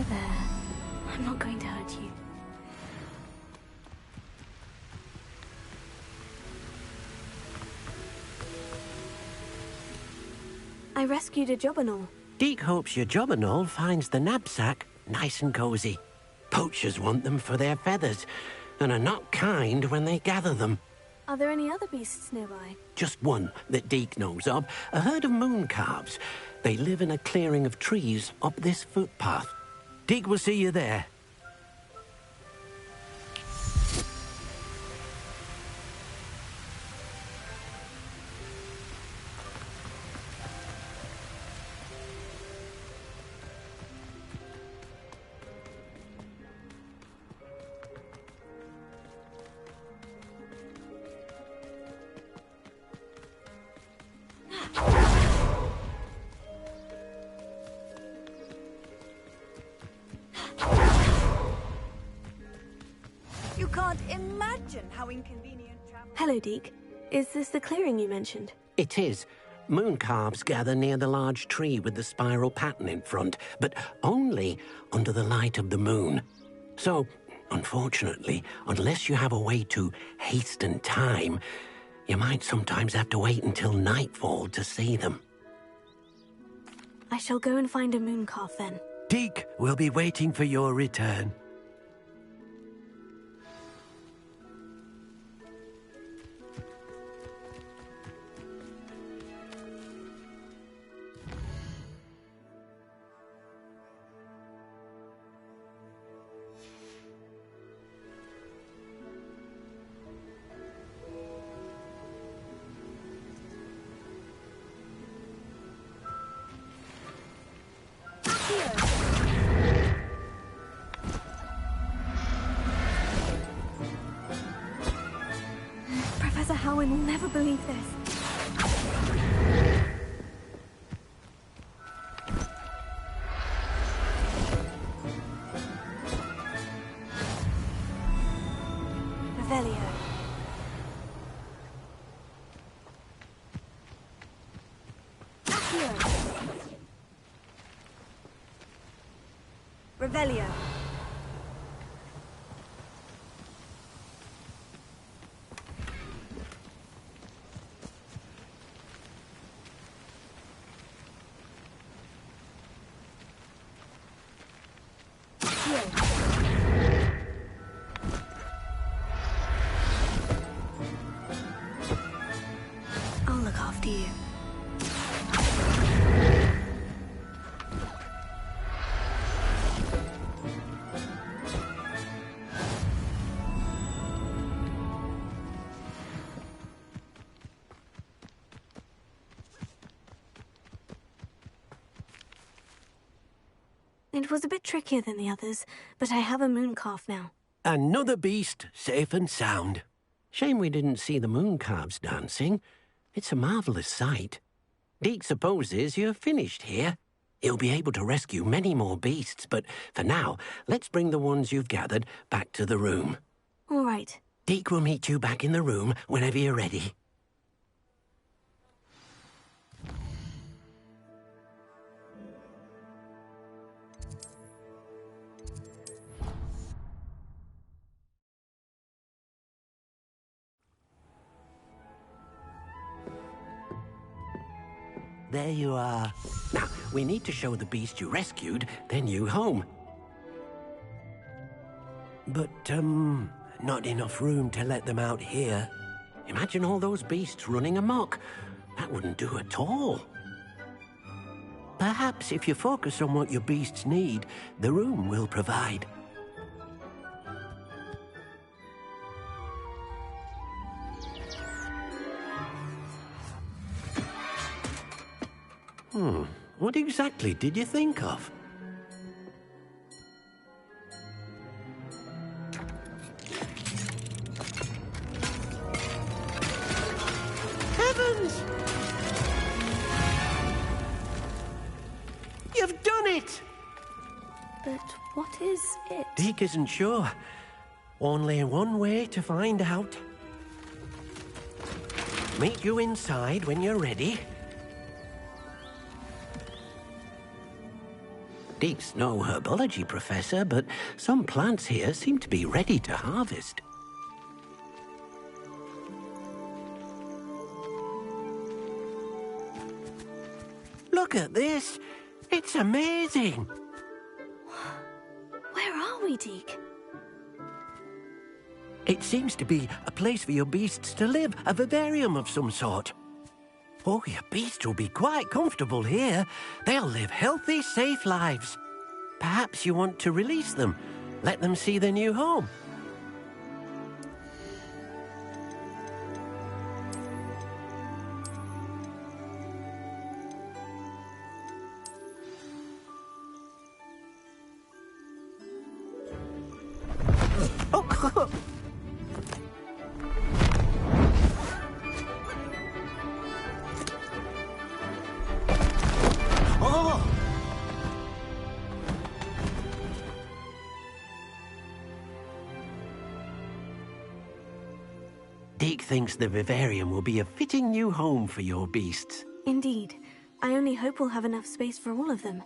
There. I'm not going to hurt you. I rescued a jobberknoll. Deke hopes your jobberknoll finds the knapsack nice and cozy. Poachers want them for their feathers, and are not kind when they gather them. Are there any other beasts nearby? Just one that Deke knows of, a herd of moon calves. They live in a clearing of trees up this footpath. Deke will see you there. You can't imagine how inconvenient travel... Hello, Deke. Is this the clearing you mentioned? It is. Moon calves gather near the large tree with the spiral pattern in front, but only under the light of the moon. So, unfortunately, unless you have a way to hasten time, you might sometimes have to wait until nightfall to see them. I shall go and find a moon calf then. Deke will be waiting for your return. Professor Howin will never believe this. Revelio. Accio. Revelio. I'll look after you. It was a bit trickier than the others, but I have a moon calf now. Another beast, safe and sound. Shame we didn't see the moon calves dancing. It's a marvellous sight. Deke supposes you're finished here. He'll be able to rescue many more beasts, but for now, let's bring the ones you've gathered back to the room. All right. Deke will meet you back in the room whenever you're ready. There you are. Now, we need to show the beast you rescued their new home. But, not enough room to let them out here. Imagine all those beasts running amok. That wouldn't do at all. Perhaps if you focus on what your beasts need, the room will provide. What exactly did you think of? Heavens! You've done it! But what is it? Deke isn't sure. Only one way to find out. Meet you inside when you're ready. Deke's no herbology professor, but some plants here seem to be ready to harvest. Look at this! It's amazing! Where are we, Deke? It seems to be a place for your beasts to live, a vivarium of some sort. Oh, your beasts will be quite comfortable here. They'll live healthy, safe lives. Perhaps you want to release them. Let them see their new home. Oh. Deke thinks the vivarium will be a fitting new home for your beasts. Indeed. I only hope we'll have enough space for all of them.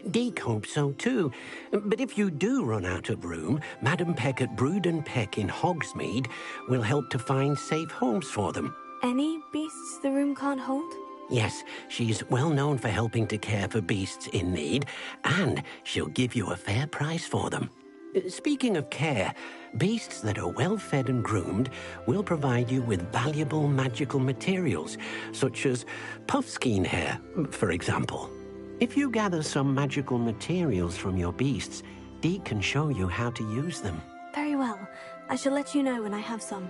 Deke hopes so too. But if you do run out of room, Madam Peck at Brood and Peck in Hogsmeade will help to find safe homes for them. Any beasts the room can't hold? Yes, she's well known for helping to care for beasts in need, and she'll give you a fair price for them. Speaking of care, beasts that are well fed and groomed will provide you with valuable magical materials, such as puffskein hair, for example. If you gather some magical materials from your beasts, Deke can show you how to use them. Very well. I shall let you know when I have some.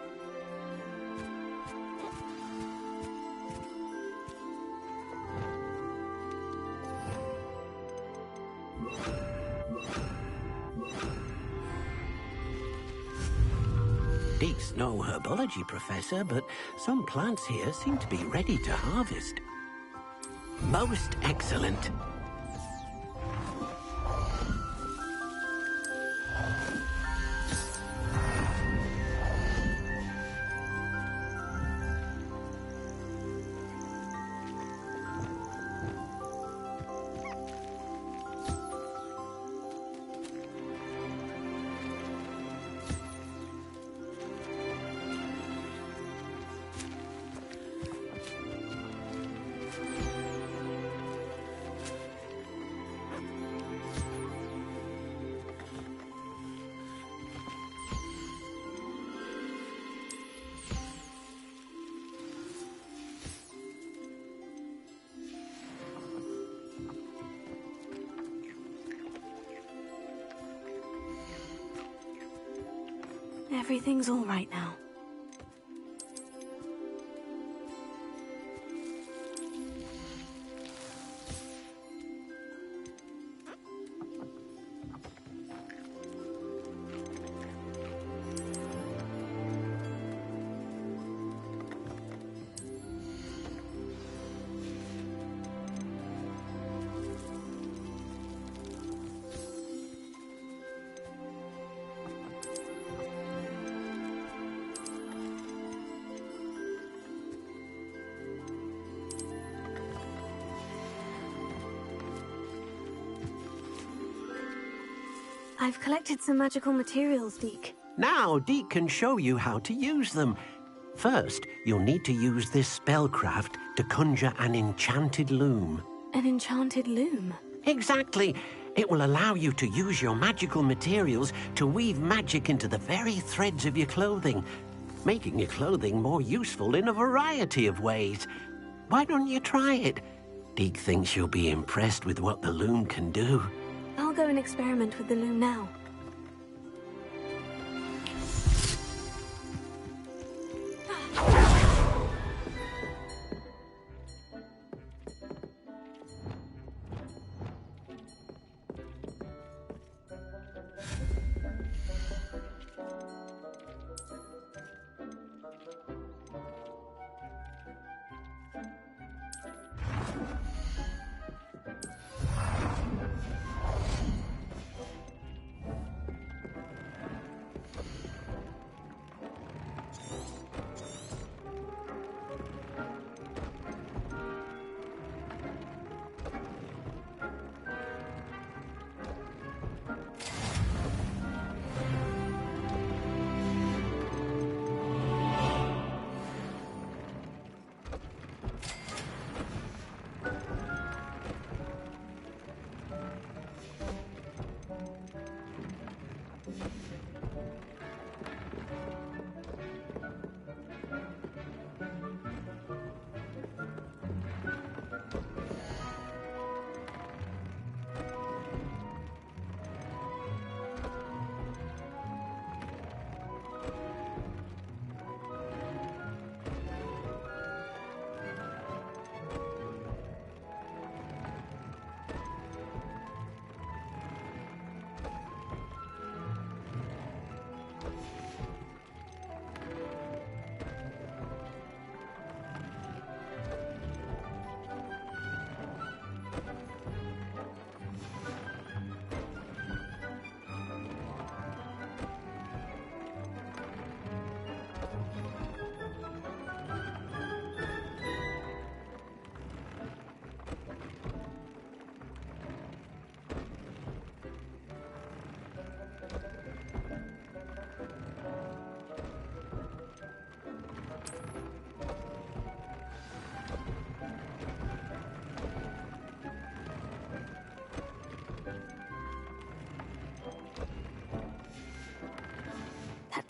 Deke's no herbology professor, but some plants here seem to be ready to harvest. Most excellent. Everything's all right now. I've collected some magical materials, Deke. Now Deke can show you how to use them. First, you'll need to use this spellcraft to conjure an enchanted loom. An enchanted loom? Exactly. It will allow you to use your magical materials to weave magic into the very threads of your clothing, making your clothing more useful in a variety of ways. Why don't you try it? Deke thinks you'll be impressed with what the loom can do. I'll go and experiment with the loom now.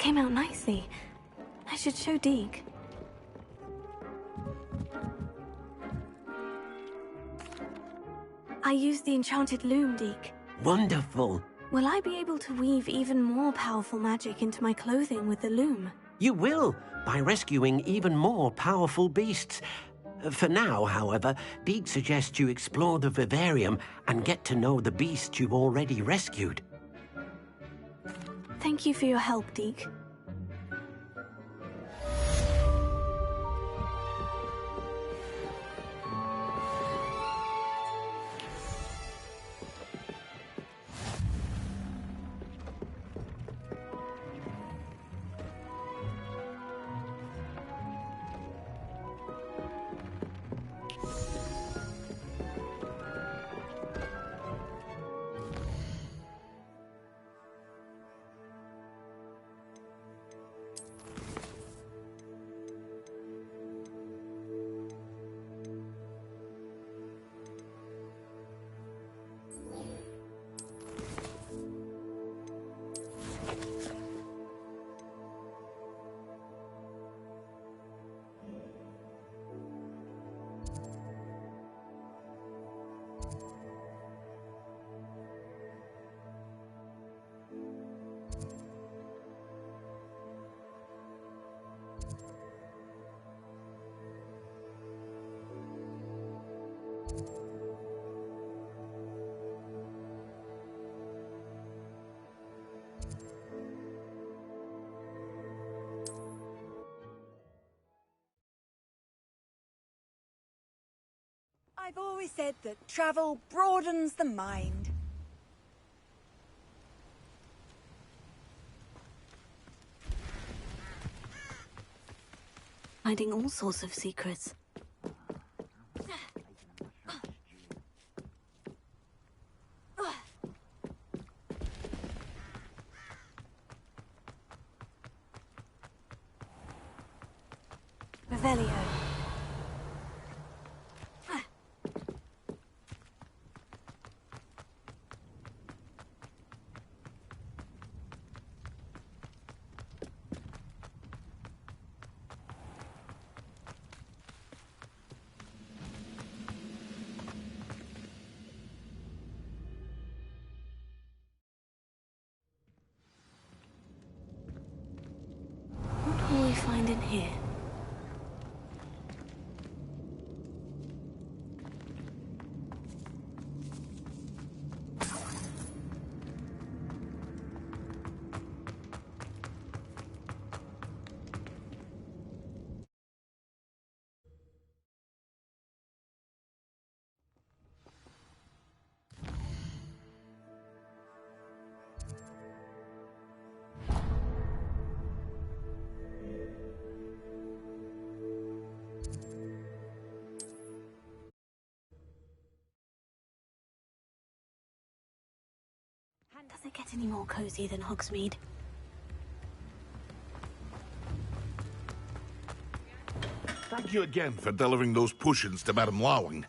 came out nicely. I should show Deke. I used the enchanted loom, Deke. Wonderful. Will I be able to weave even more powerful magic into my clothing with the loom? You will, by rescuing even more powerful beasts. For now, however, Deke suggests you explore the vivarium and get to know the beasts you've already rescued. Thank you for your help, Deke. I've always said that travel broadens the mind. Hiding all sorts of secrets. Revelio. What will we find in here? Does it get any more cozy than Hogsmeade? Thank you again for delivering those potions to Madame Lawing.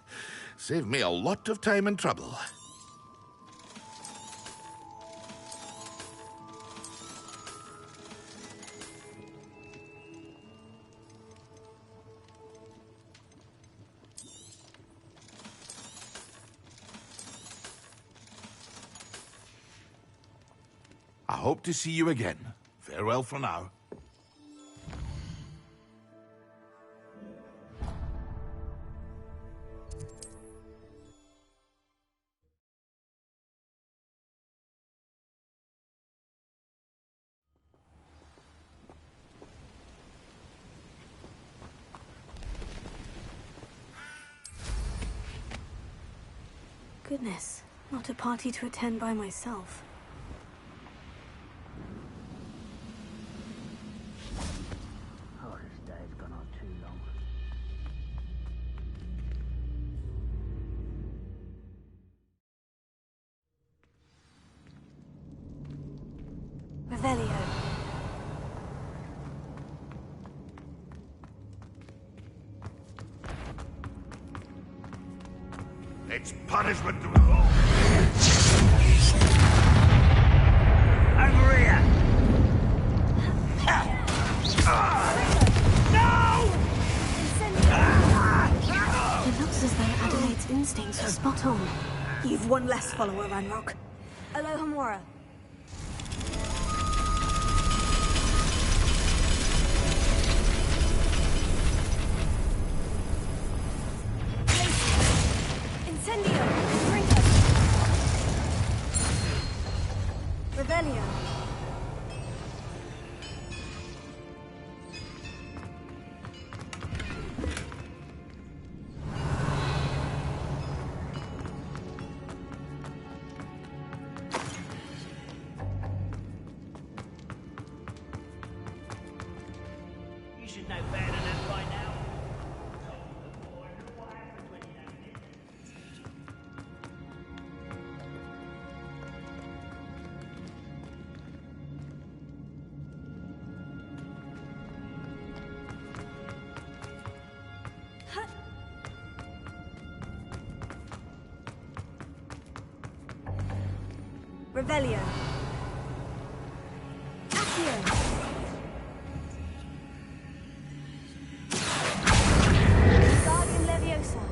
Saved me a lot of time and trouble. I hope to see you again. Farewell for now. Goodness, not a party to attend by myself. Oh, this day's gone on too long. Revelio. It's punishment to... Over here! follower, Ranrock. Aloha Mora. Incendio! Sprinkler! Revelio! You should know better than that by now. Revelio. Accio. Guardian Leviosa.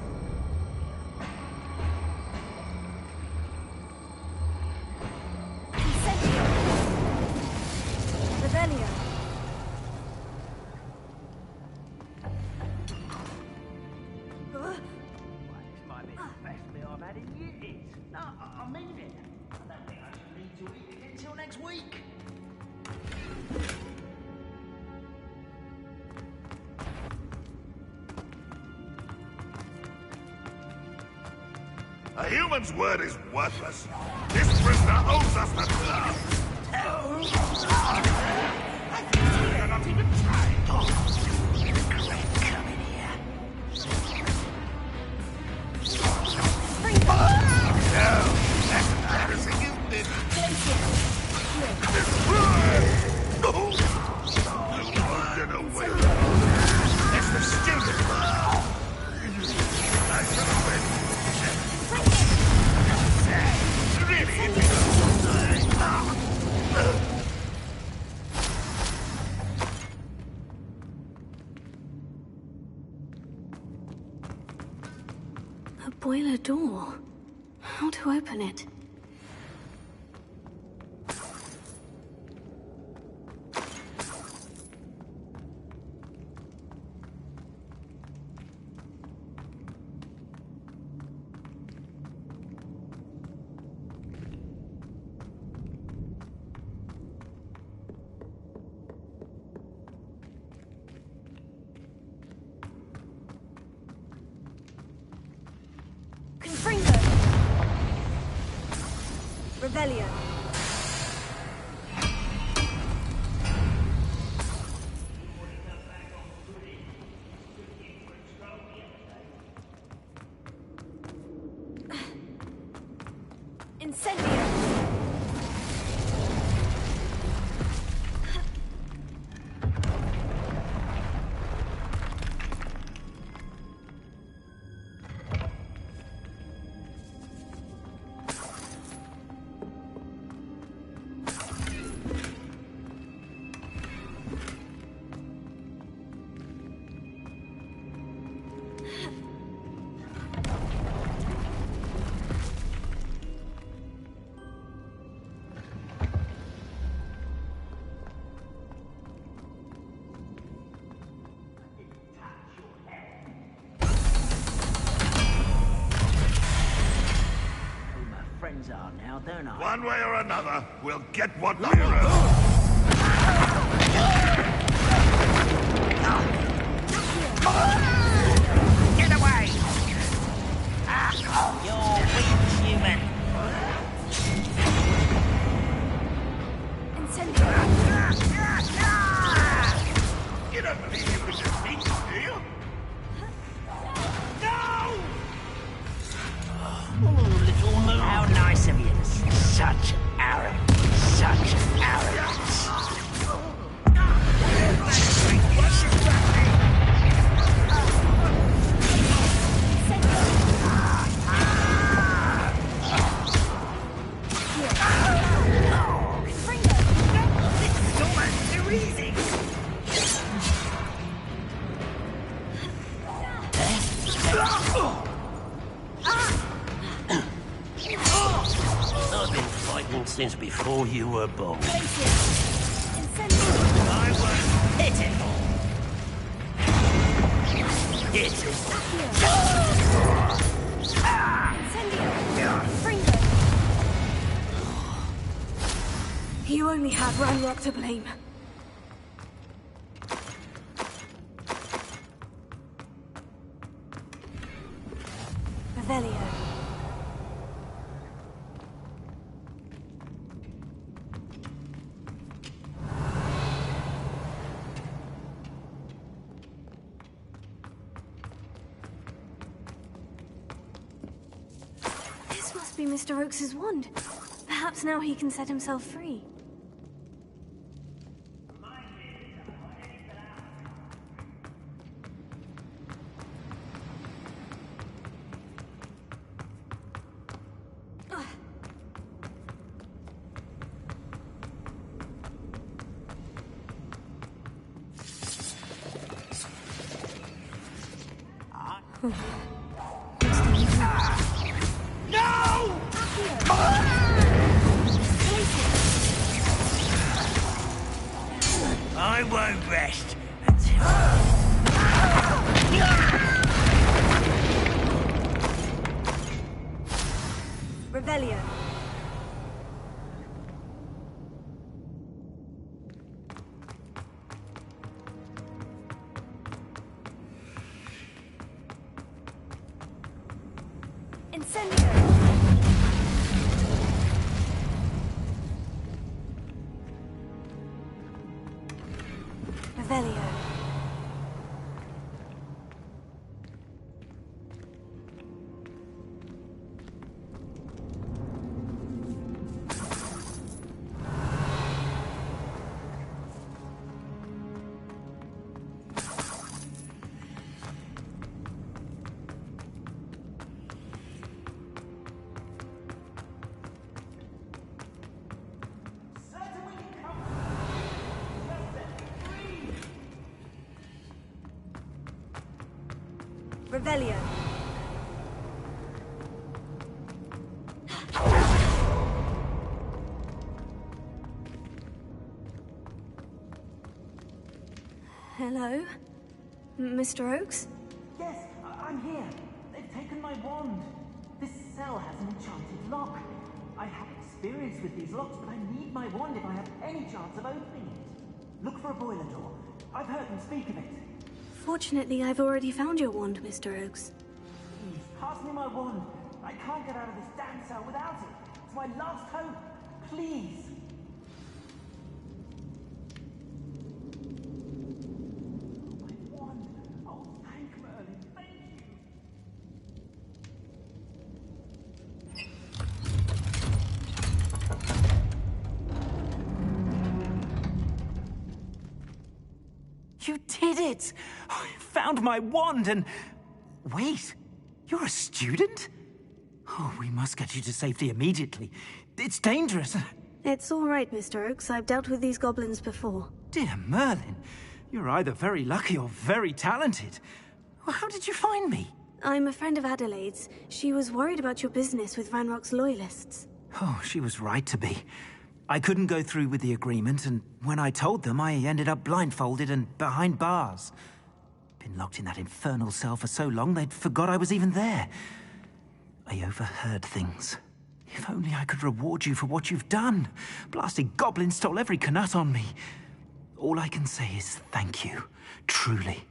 Incendio. Revelio. This might be the best meal I've had in years. No, I mean it. I don't think I should need to eat it until next week. A human's word is worthless. This prisoner owes us the blood. You're not even trying. Come in here. No, that's embarrassing, isn't it? Get away. That's the stupid part. I should have been. A boiler door. How to open it? Confringo. Revelio. Incendio. Are now, don't I? One way or another, we'll get what we earn. Get away! You're weak, human. You don't believe you can defeat me, do you? No! How nice of you. Such arrogance. Such arrogance. It's almost too easy. since before you were born. I won't hit it. Hit it. You only had Ranrock to blame. Revelio. This must be Mr. Oakes's wand. Perhaps now he can set himself free. I won't rest until... Revelio. Revelio. Revelio. Hello? Mr. Oakes? Yes, I'm here. They've taken my wand. This cell has an enchanted lock. I have experience with these locks, but I need my wand if I have any chance of opening it. Look for a boiler door. I've heard them speak of it. Fortunately, I've already found your wand, Mr. Oakes. Please, pass me my wand. I can't get out of this damn cell without it. It's my last hope. Please. My wand. Oh, thank Merlin. Thank you. You did it! I found my wand and... Wait, you're a student? Oh, we must get you to safety immediately. It's dangerous. It's all right, Mr. Oakes. I've dealt with these goblins before. Dear Merlin, you're either very lucky or very talented. Well, how did you find me? I'm a friend of Adelaide's. She was worried about your business with Ranrock's loyalists. Oh, she was right to be. I couldn't go through with the agreement, and when I told them, I ended up blindfolded and behind bars. Been locked in that infernal cell for so long, they'd forgot I was even there. I overheard things. If only I could reward you for what you've done. Blasted goblins stole every Knut on me. All I can say is thank you. Truly.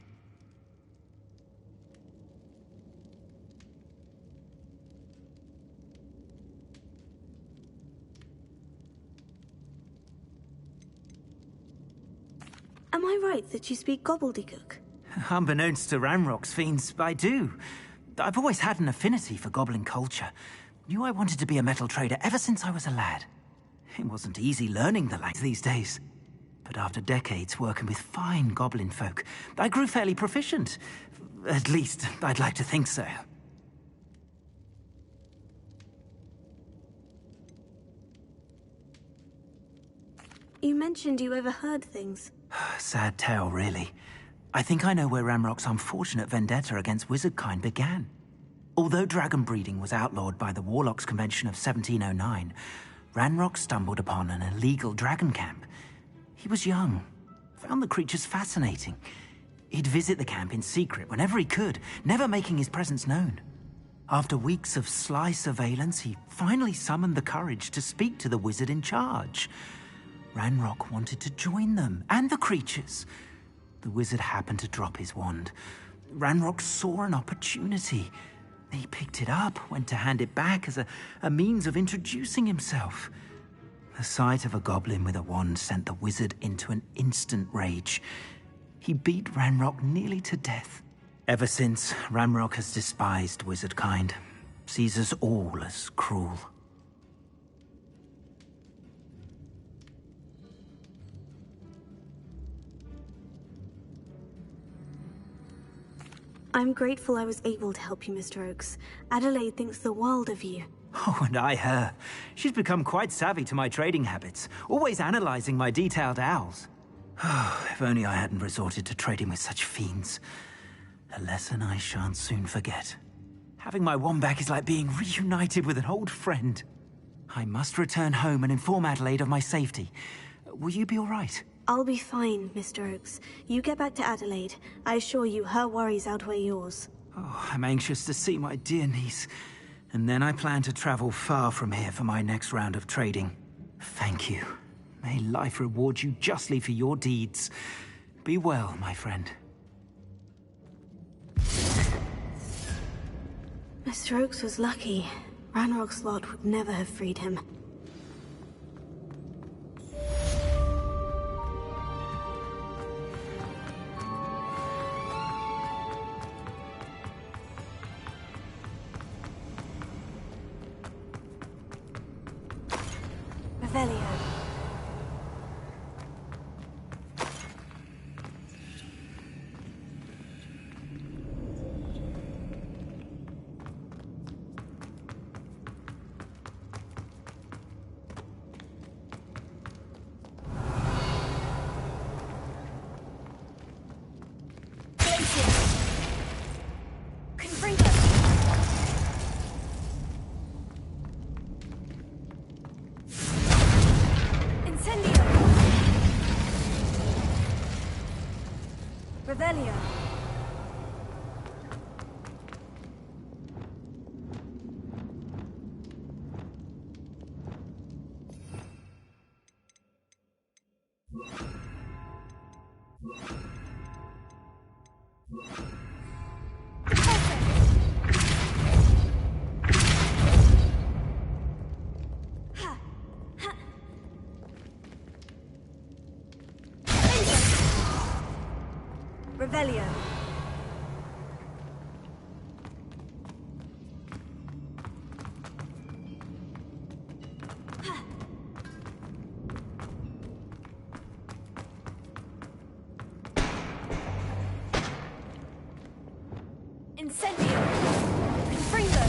Am I right that you speak gobbledygook? Unbeknownst to Ranrock's fiends, I do. I've always had an affinity for goblin culture. Knew I wanted to be a metal trader ever since I was a lad. It wasn't easy learning the language these days. But after decades working with fine goblin folk, I grew fairly proficient. At least, I'd like to think so. You mentioned you overheard things. Sad tale, really. I think I know where Ranrock's unfortunate vendetta against wizardkind began. Although dragon breeding was outlawed by the Warlocks Convention of 1709, Ranrock stumbled upon an illegal dragon camp. He was young, found the creatures fascinating. He'd visit the camp in secret whenever he could, never making his presence known. After weeks of sly surveillance, he finally summoned the courage to speak to the wizard in charge. Ranrock wanted to join them, and the creatures. The wizard happened to drop his wand. Ranrock saw an opportunity. He picked it up, went to hand it back as a means of introducing himself. The sight of a goblin with a wand sent the wizard into an instant rage. He beat Ranrock nearly to death. Ever since, Ranrock has despised wizard kind, sees us all as cruel. I'm grateful I was able to help you, Mr. Oakes. Adelaide thinks the world of you. Oh, and I her. She's become quite savvy to my trading habits, always analyzing my detailed owls. If only I hadn't resorted to trading with such fiends. A lesson I shan't soon forget. Having my wand back is like being reunited with an old friend. I must return home and inform Adelaide of my safety. Will you be all right? I'll be fine, Mr. Oakes. You get back to Adelaide. I assure you, her worries outweigh yours. Oh, I'm anxious to see my dear niece. And then I plan to travel far from here for my next round of trading. Thank you. May life reward you justly for your deeds. Be well, my friend. Mr. Oakes was lucky. Ranrock's lot would never have freed him. Revelio. Revelio. Revelio. Incendio. Confringo.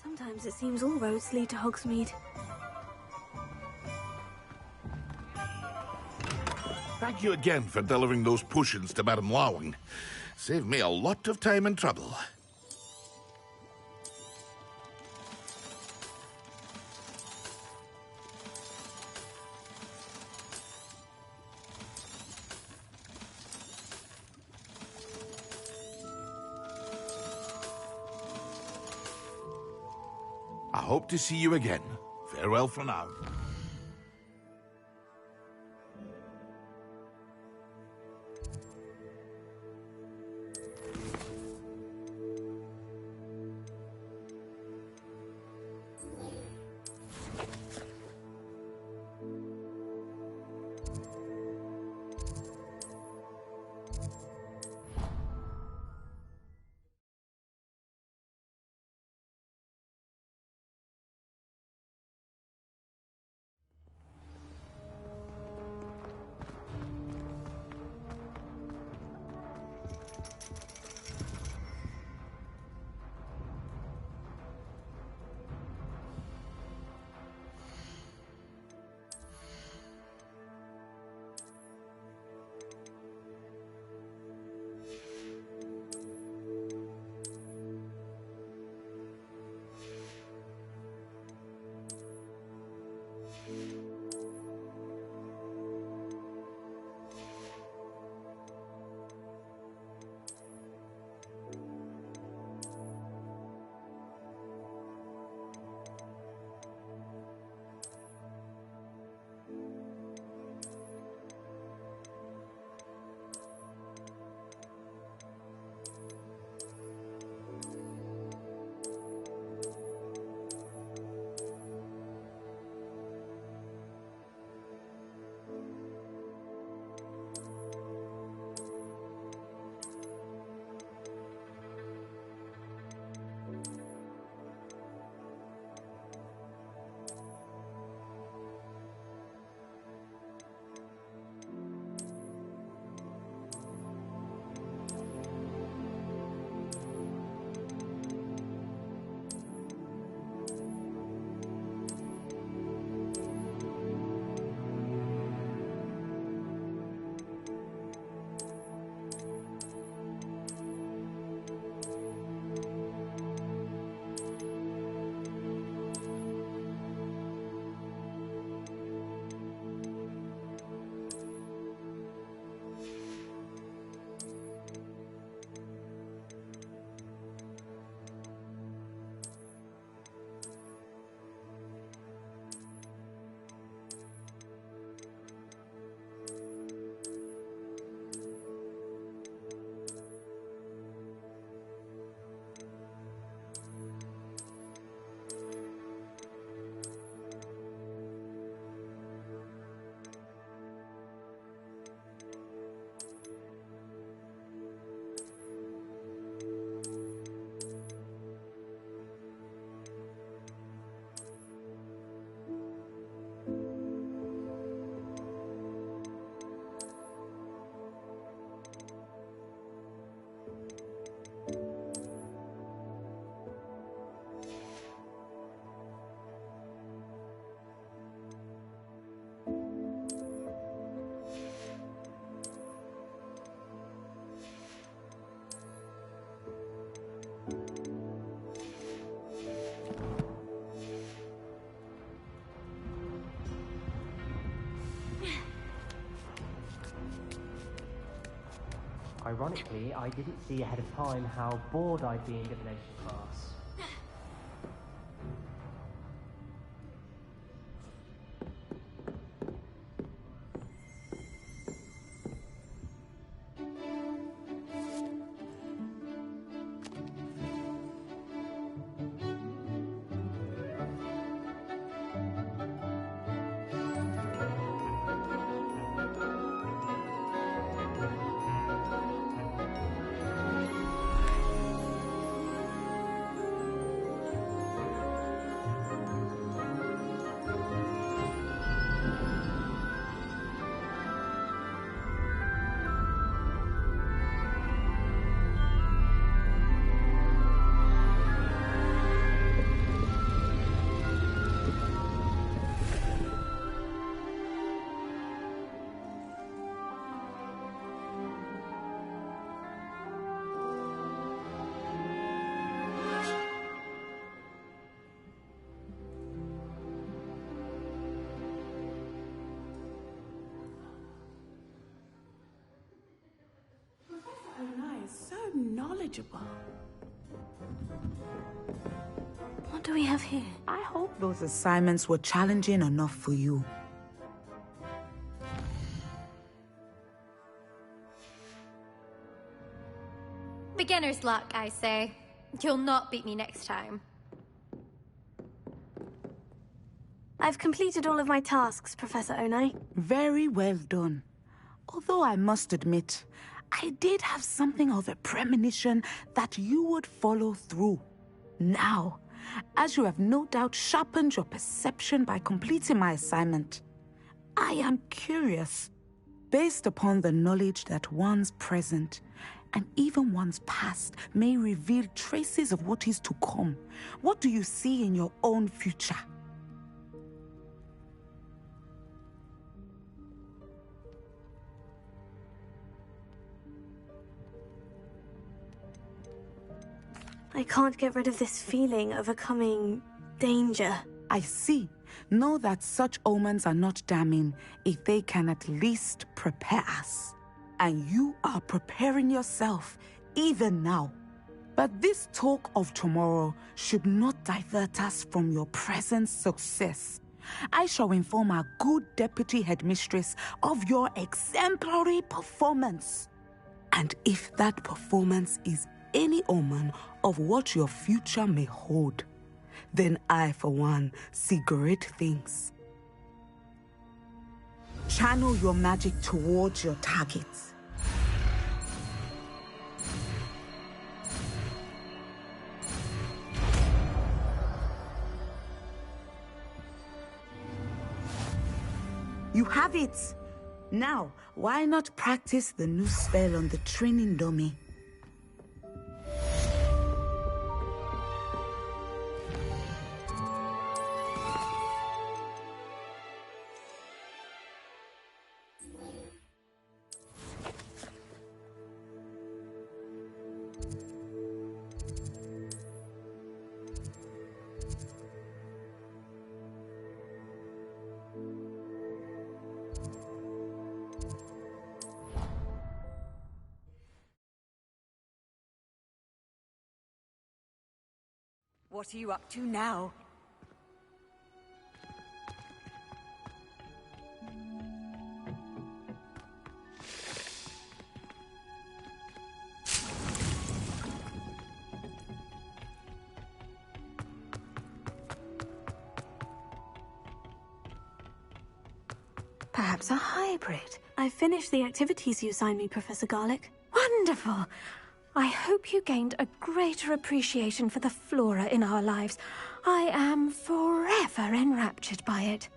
Sometimes it seems all roads lead to Hogsmeade. Thank you again for delivering those potions to Madame Lawing. Saved me a lot of time and trouble. I hope to see you again. Farewell for now. Ironically, I didn't see ahead of time how bored I'd be in divination class. So knowledgeable. What do we have here? I hope those assignments were challenging enough for you. Beginner's luck, I say. You'll not beat me next time. I've completed all of my tasks, Professor Onai. Very well done. Although I must admit, I did have something of a premonition that you would follow through. Now, as you have no doubt sharpened your perception by completing my assignment, I am curious, based upon the knowledge that one's present and even one's past may reveal traces of what is to come. What do you see in your own future? I can't get rid of this feeling of a coming danger. I see. Know that such omens are not damning if they can at least prepare us. And you are preparing yourself, even now. But this talk of tomorrow should not divert us from your present success. I shall inform our good deputy headmistress of your exemplary performance. And if that performance is any omen of what your future may hold, then I, for one, see great things. Channel your magic towards your targets. You have it! Now, why not practice the new spell on the training dummy? What are you up to now? Perhaps a hybrid. I finished the activities you assigned me, Professor Garlick. Wonderful! I hope you gained a greater appreciation for the flora in our lives. I am forever enraptured by it.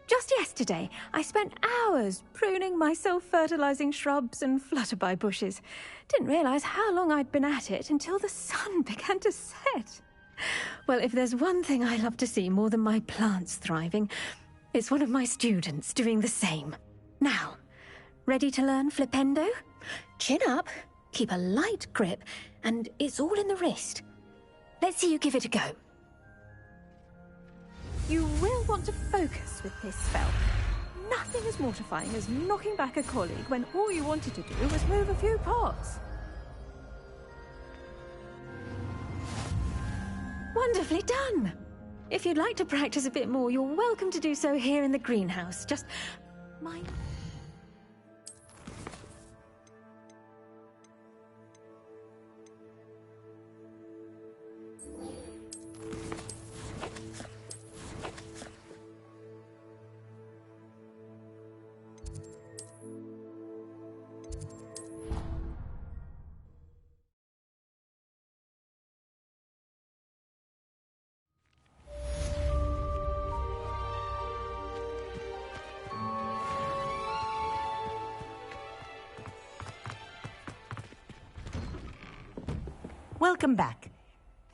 Just yesterday, I spent hours pruning my self-fertilizing shrubs and flutterby bushes. Didn't realize how long I'd been at it until the sun began to set. Well, if there's one thing I love to see more than my plants thriving, it's one of my students doing the same. Now, ready to learn Flipendo? Chin up, keep a light grip, and it's all in the wrist. Let's see you give it a go. You will want to focus with this spell. nothing as mortifying as knocking back a colleague when all you wanted to do was move a few pots. Wonderfully done! If you'd like to practice a bit more, you're welcome to do so here in the greenhouse. Just mind. Welcome back.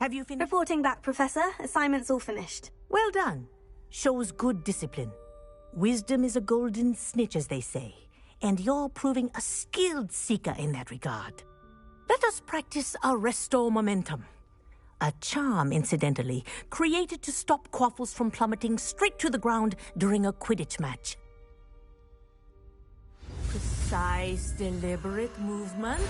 Have you finished? Reporting back, Professor. Assignment's all finished. Well done. Shows good discipline. Wisdom is a golden snitch, as they say, and you're proving a skilled seeker in that regard. Let us practice our Restore Momentum. A charm, incidentally, created to stop quaffles from plummeting straight to the ground during a Quidditch match. Precise, deliberate movements.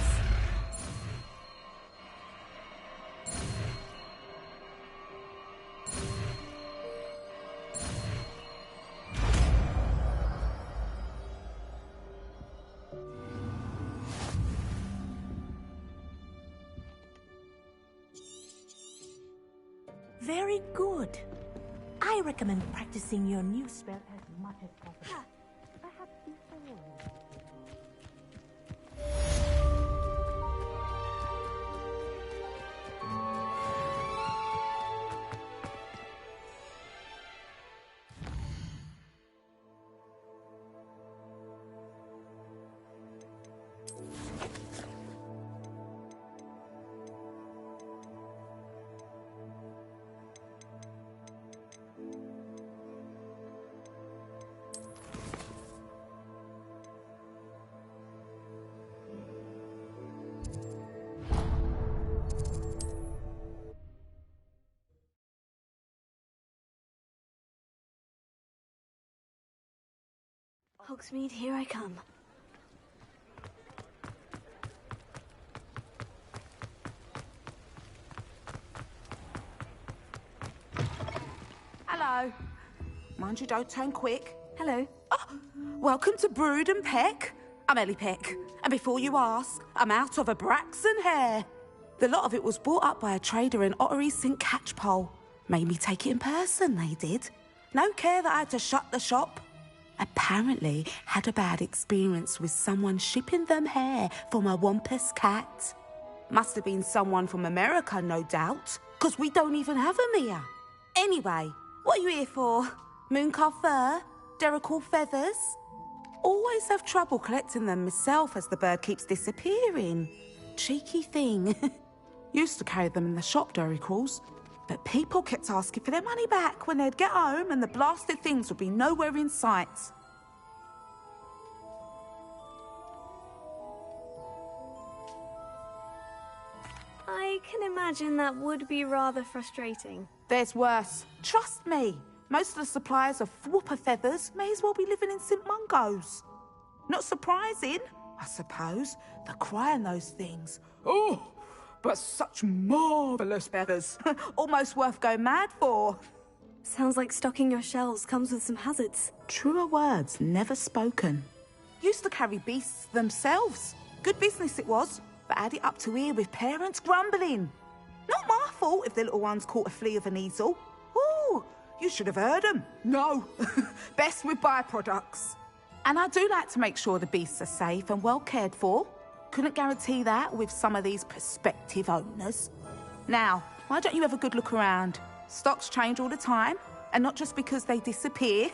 Very good. I recommend practicing your new spell as much as possible. Perhaps before. Hogsmeade, here I come. Hello. Mind you, don't turn quick. Hello. Oh, welcome to Brood and Peck. I'm Ellie Peck, and before you ask, I'm out of a Braxton hair. The lot of it was bought up by a trader in Ottery St. Catchpole. Made me take it in person, they did. No care that I had to shut the shop. Apparently had a bad experience with someone shipping them hair from a Wampus cat. Must have been someone from America, no doubt, because we don't even have them here. Anyway, what are you here for? Mooncar fur? Derrickle feathers? Always have trouble collecting them myself as the bird keeps disappearing. Cheeky thing. Used to carry them in the shop, Derrickles, but people kept asking for their money back when they'd get home and the blasted things would be nowhere in sight. I can imagine that would be rather frustrating. There's worse. Trust me. Most of the suppliers of whooper feathers may as well be living in St. Mungo's. Not surprising, I suppose, the cry in those things. Oh, but such marvellous feathers. Almost worth going mad for. Sounds like stocking your shelves comes with some hazards. Truer words never spoken. Used to carry beasts themselves. Good business it was, but had it up to here with parents grumbling. Not my fault if the little ones caught a flea of an easel. Ooh, you should have heard them. No, best with byproducts. And I do like to make sure the beasts are safe and well cared for. Couldn't guarantee that with some of these prospective owners. Now, why don't you have a good look around? Stocks change all the time, and not just because they disappear.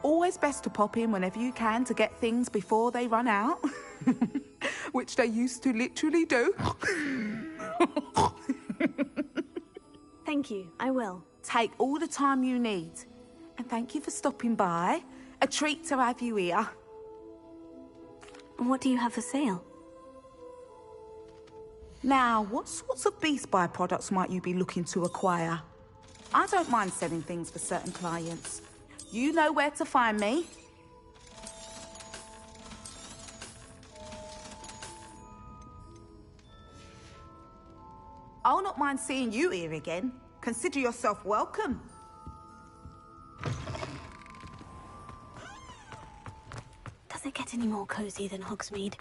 Always best to pop in whenever you can to get things before they run out. Which they used to literally do. Thank you, I will. Take all the time you need. And thank you for stopping by. A treat to have you here. What do you have for sale? Now, what sorts of beast byproducts might you be looking to acquire? I don't mind selling things for certain clients. You know where to find me. I'll not mind seeing you here again. Consider yourself welcome. Does it get any more cozy than Hogsmeade?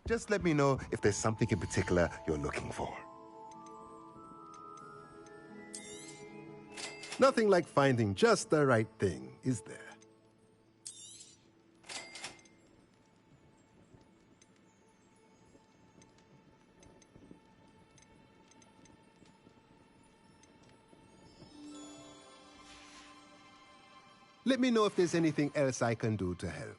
Just let me know if there's something in particular you're looking for. Nothing like finding just the right thing, is there? Let me know if there's anything else I can do to help.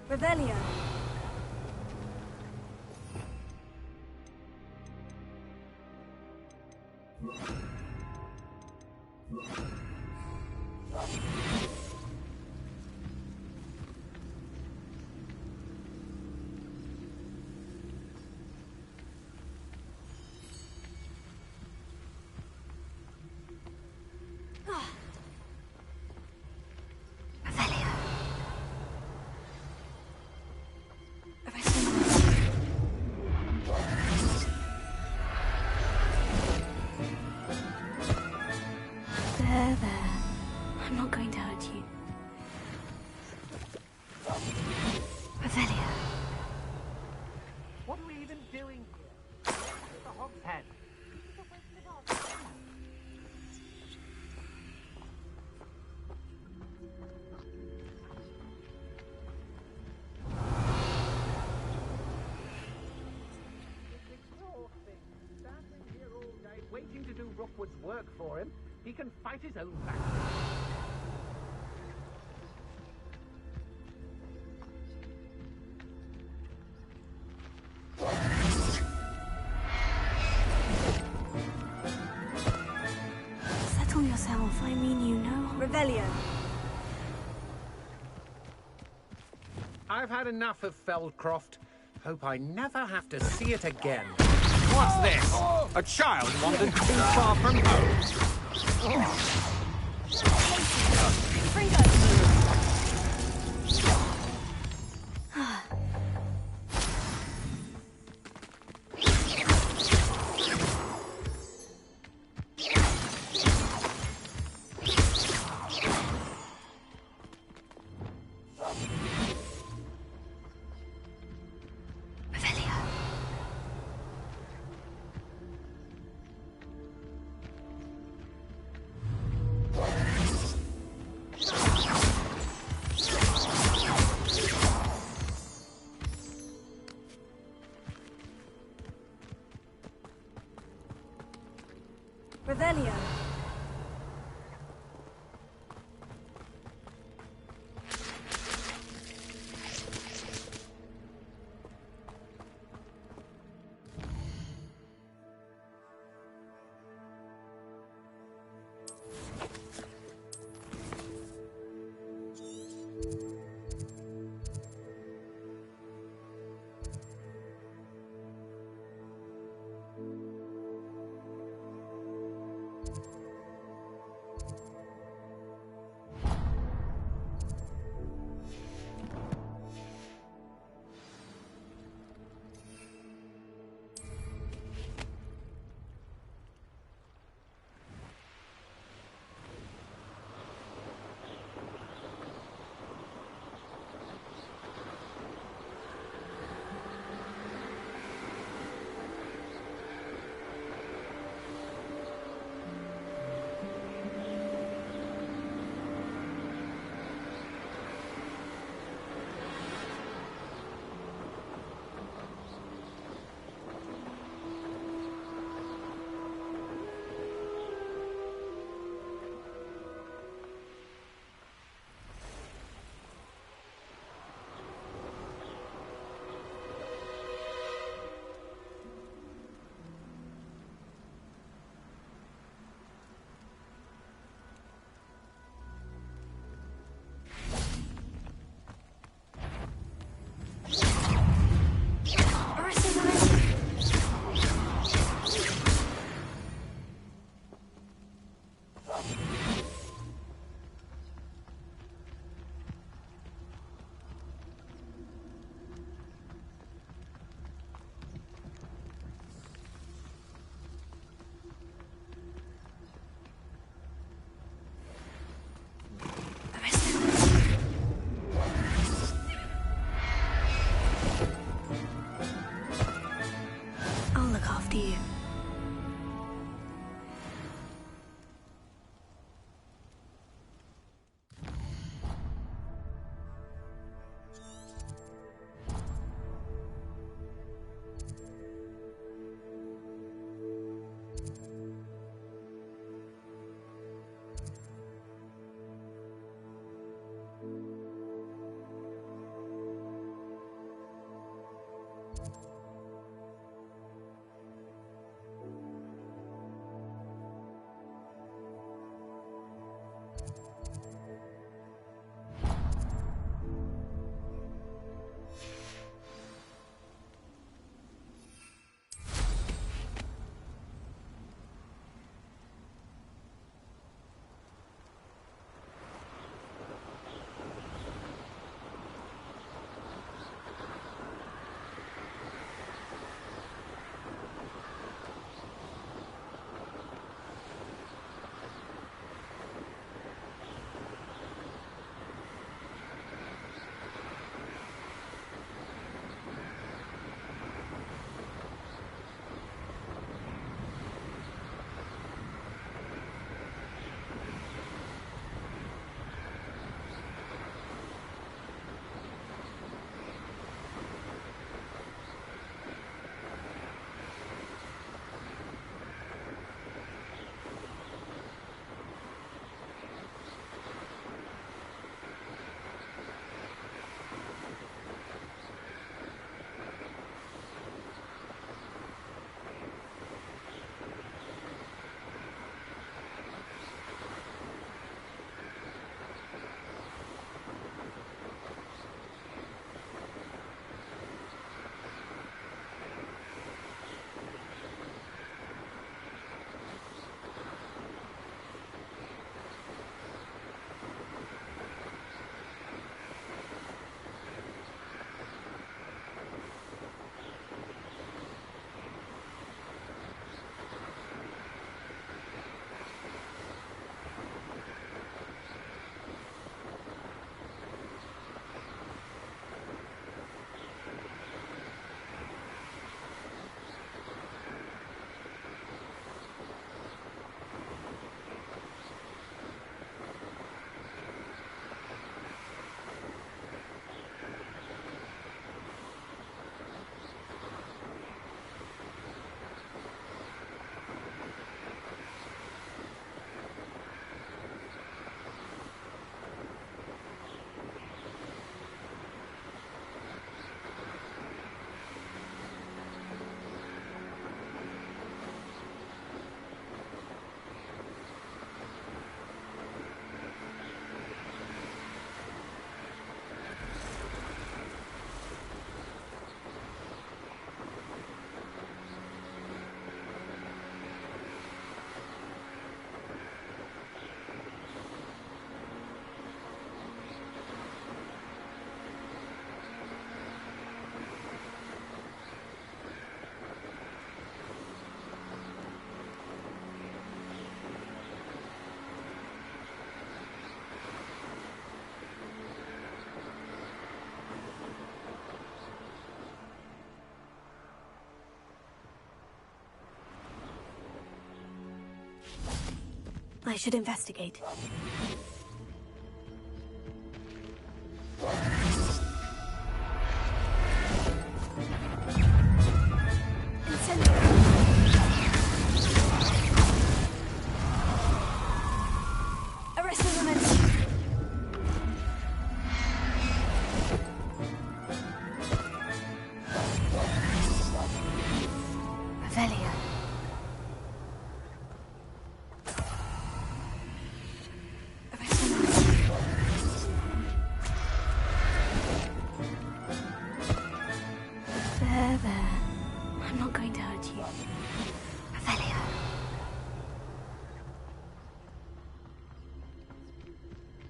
Revelio. There. I'm not going to hurt you. Revelio. What are we even doing here? The Hog's Head. Standing here all day, waiting to do Rookwood's work for him. He can fight his own battle. Settle yourself. I mean, you know. Revelio. I've had enough of Feldcroft. Hope I never have to see it again. What's this? A child wandered too far from home. Revelio. I'll look after you. I should investigate. Arrest the woman! Revelio. There. I'm not going to hurt you. Revelio.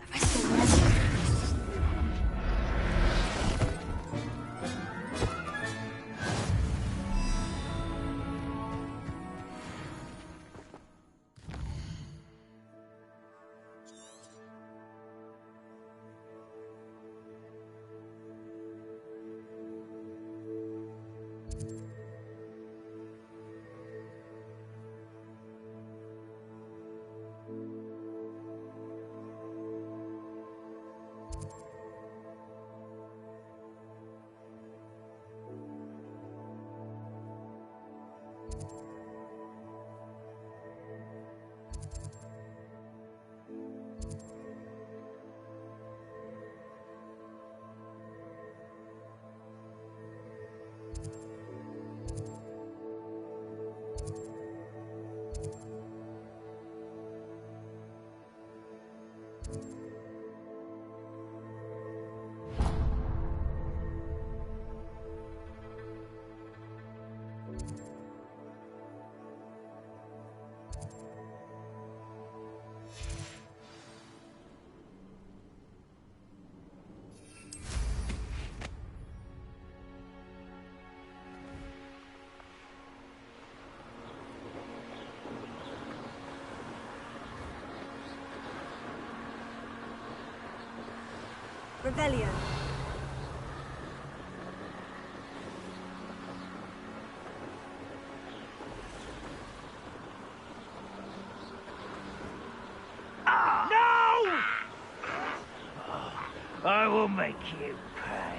Arrest the woman. Revelio. No! I will make you pay.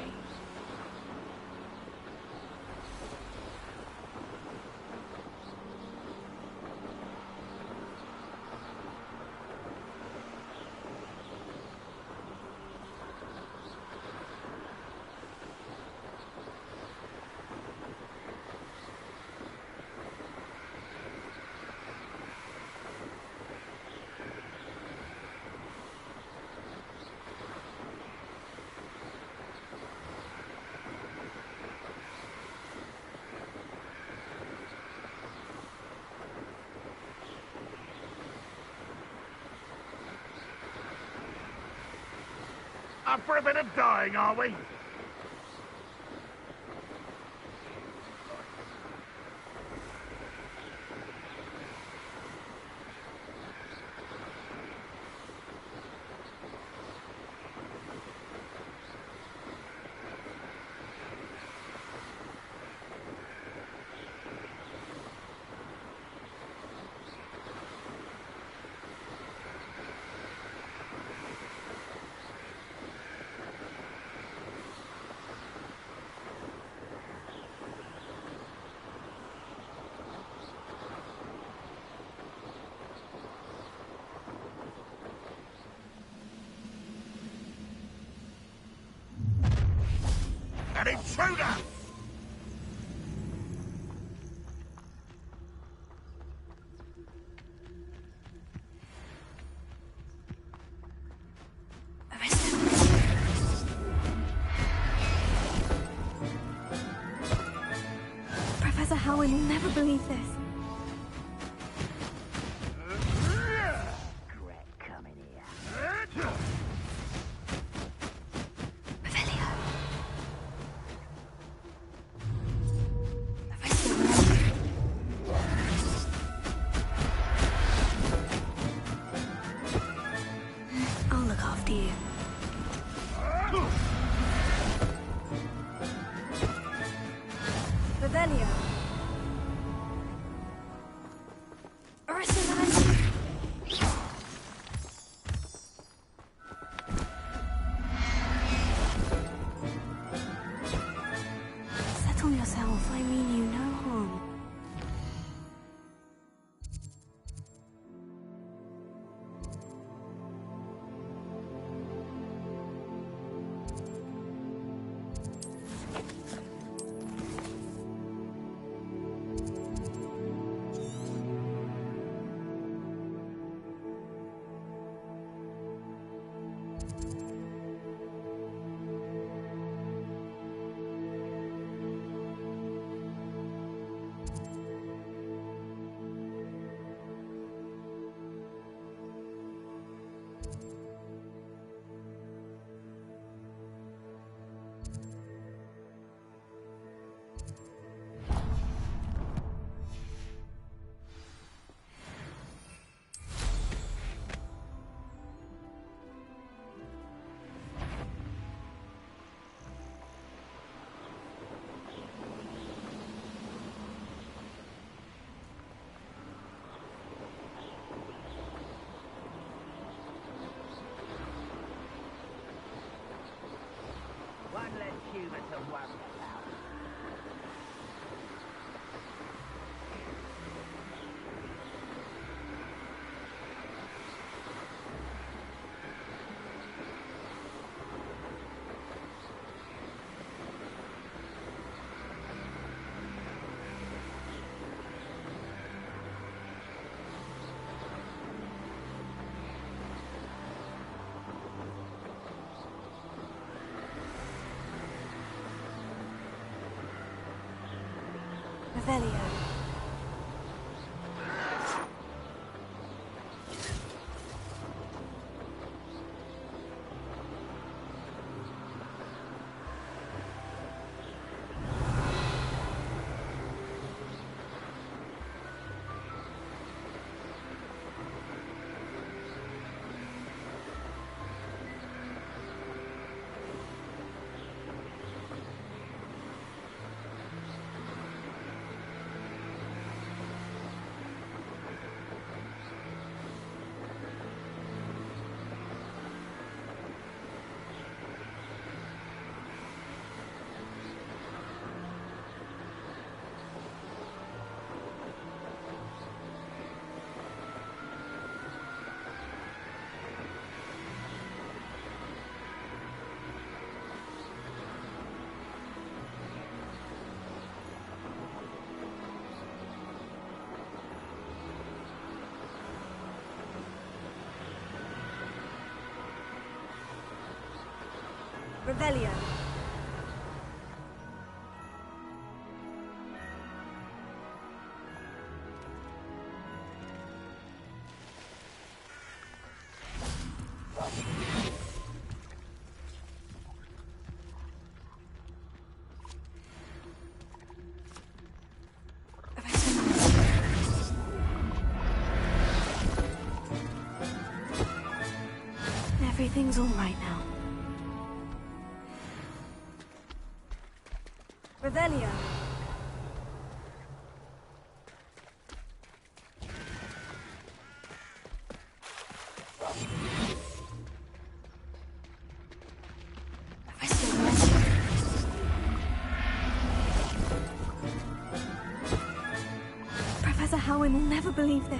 Up for a bit of dying, are we? An intruder! Professor Howin will never believe this. Regret coming here. I'll look after you. Revelio. Revelio. Revelio. Everything's all right now. Revelio. Professor Howin will never believe this.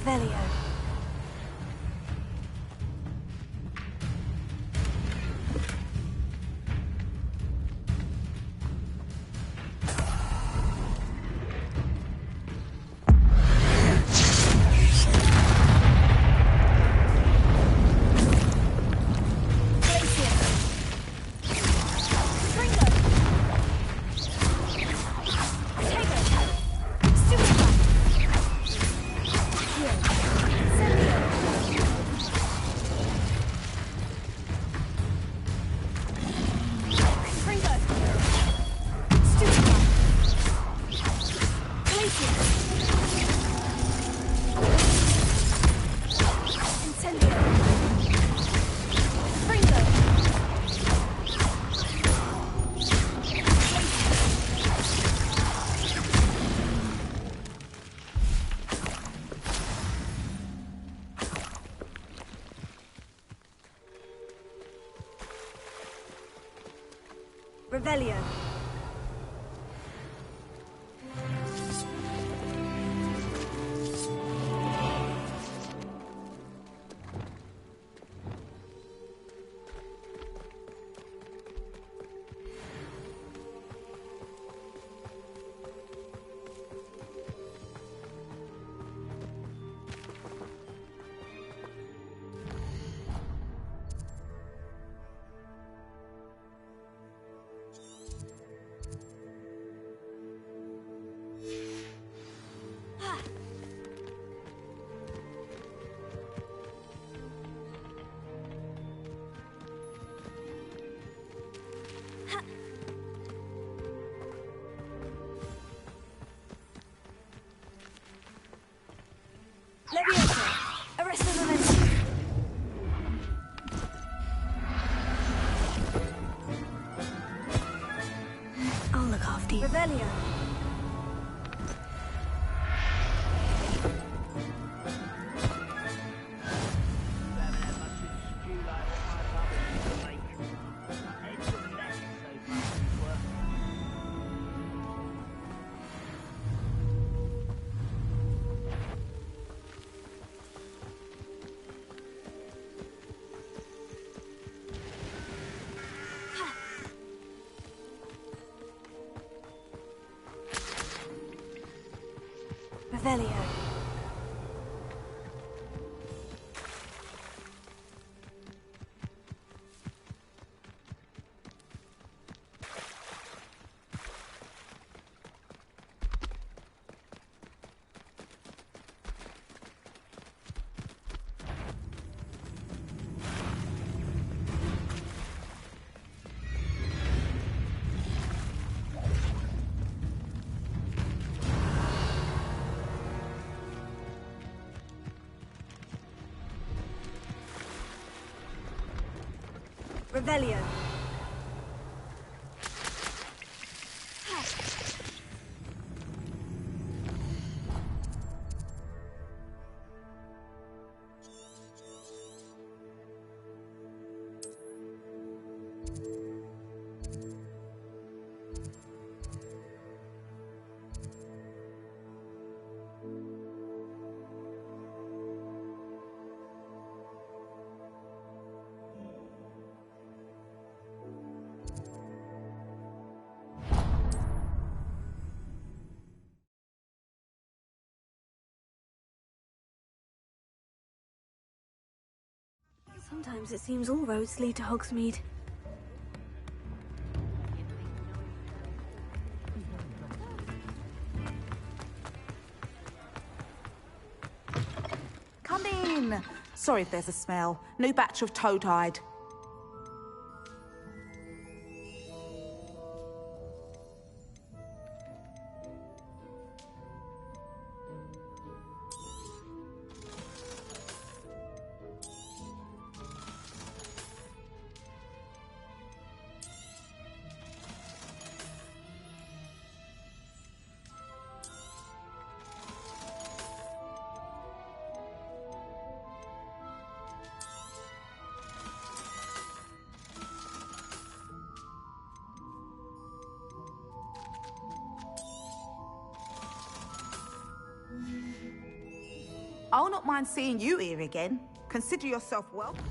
Revelio. Revelio. Leviosa! Arrest the momentum! I'll look after you. Revelio! Revelio. Revelio. Sometimes it seems all roads lead to Hogsmeade. Come in. Sorry if there's a smell. New batch of toad-hide. I'll not mind seeing you here again. Consider yourself welcome.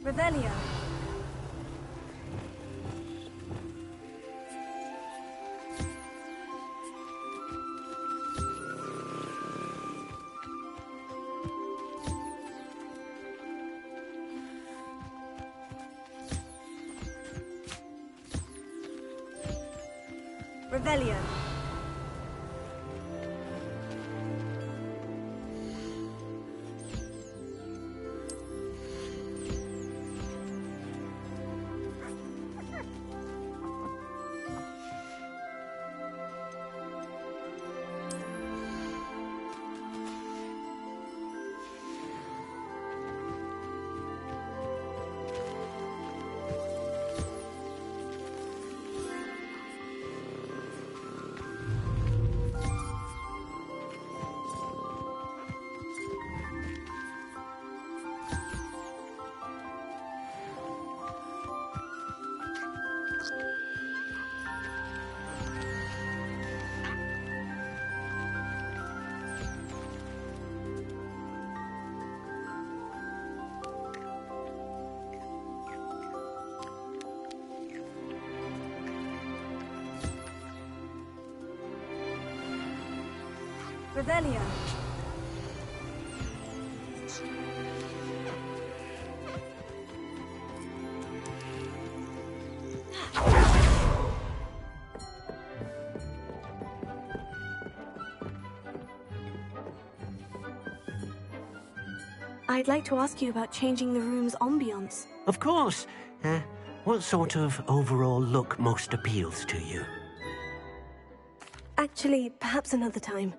Revelio. Revelio. Revelio. I'd like to ask you about changing the room's ambiance. Of course. What sort of overall look most appeals to you? Actually, perhaps another time.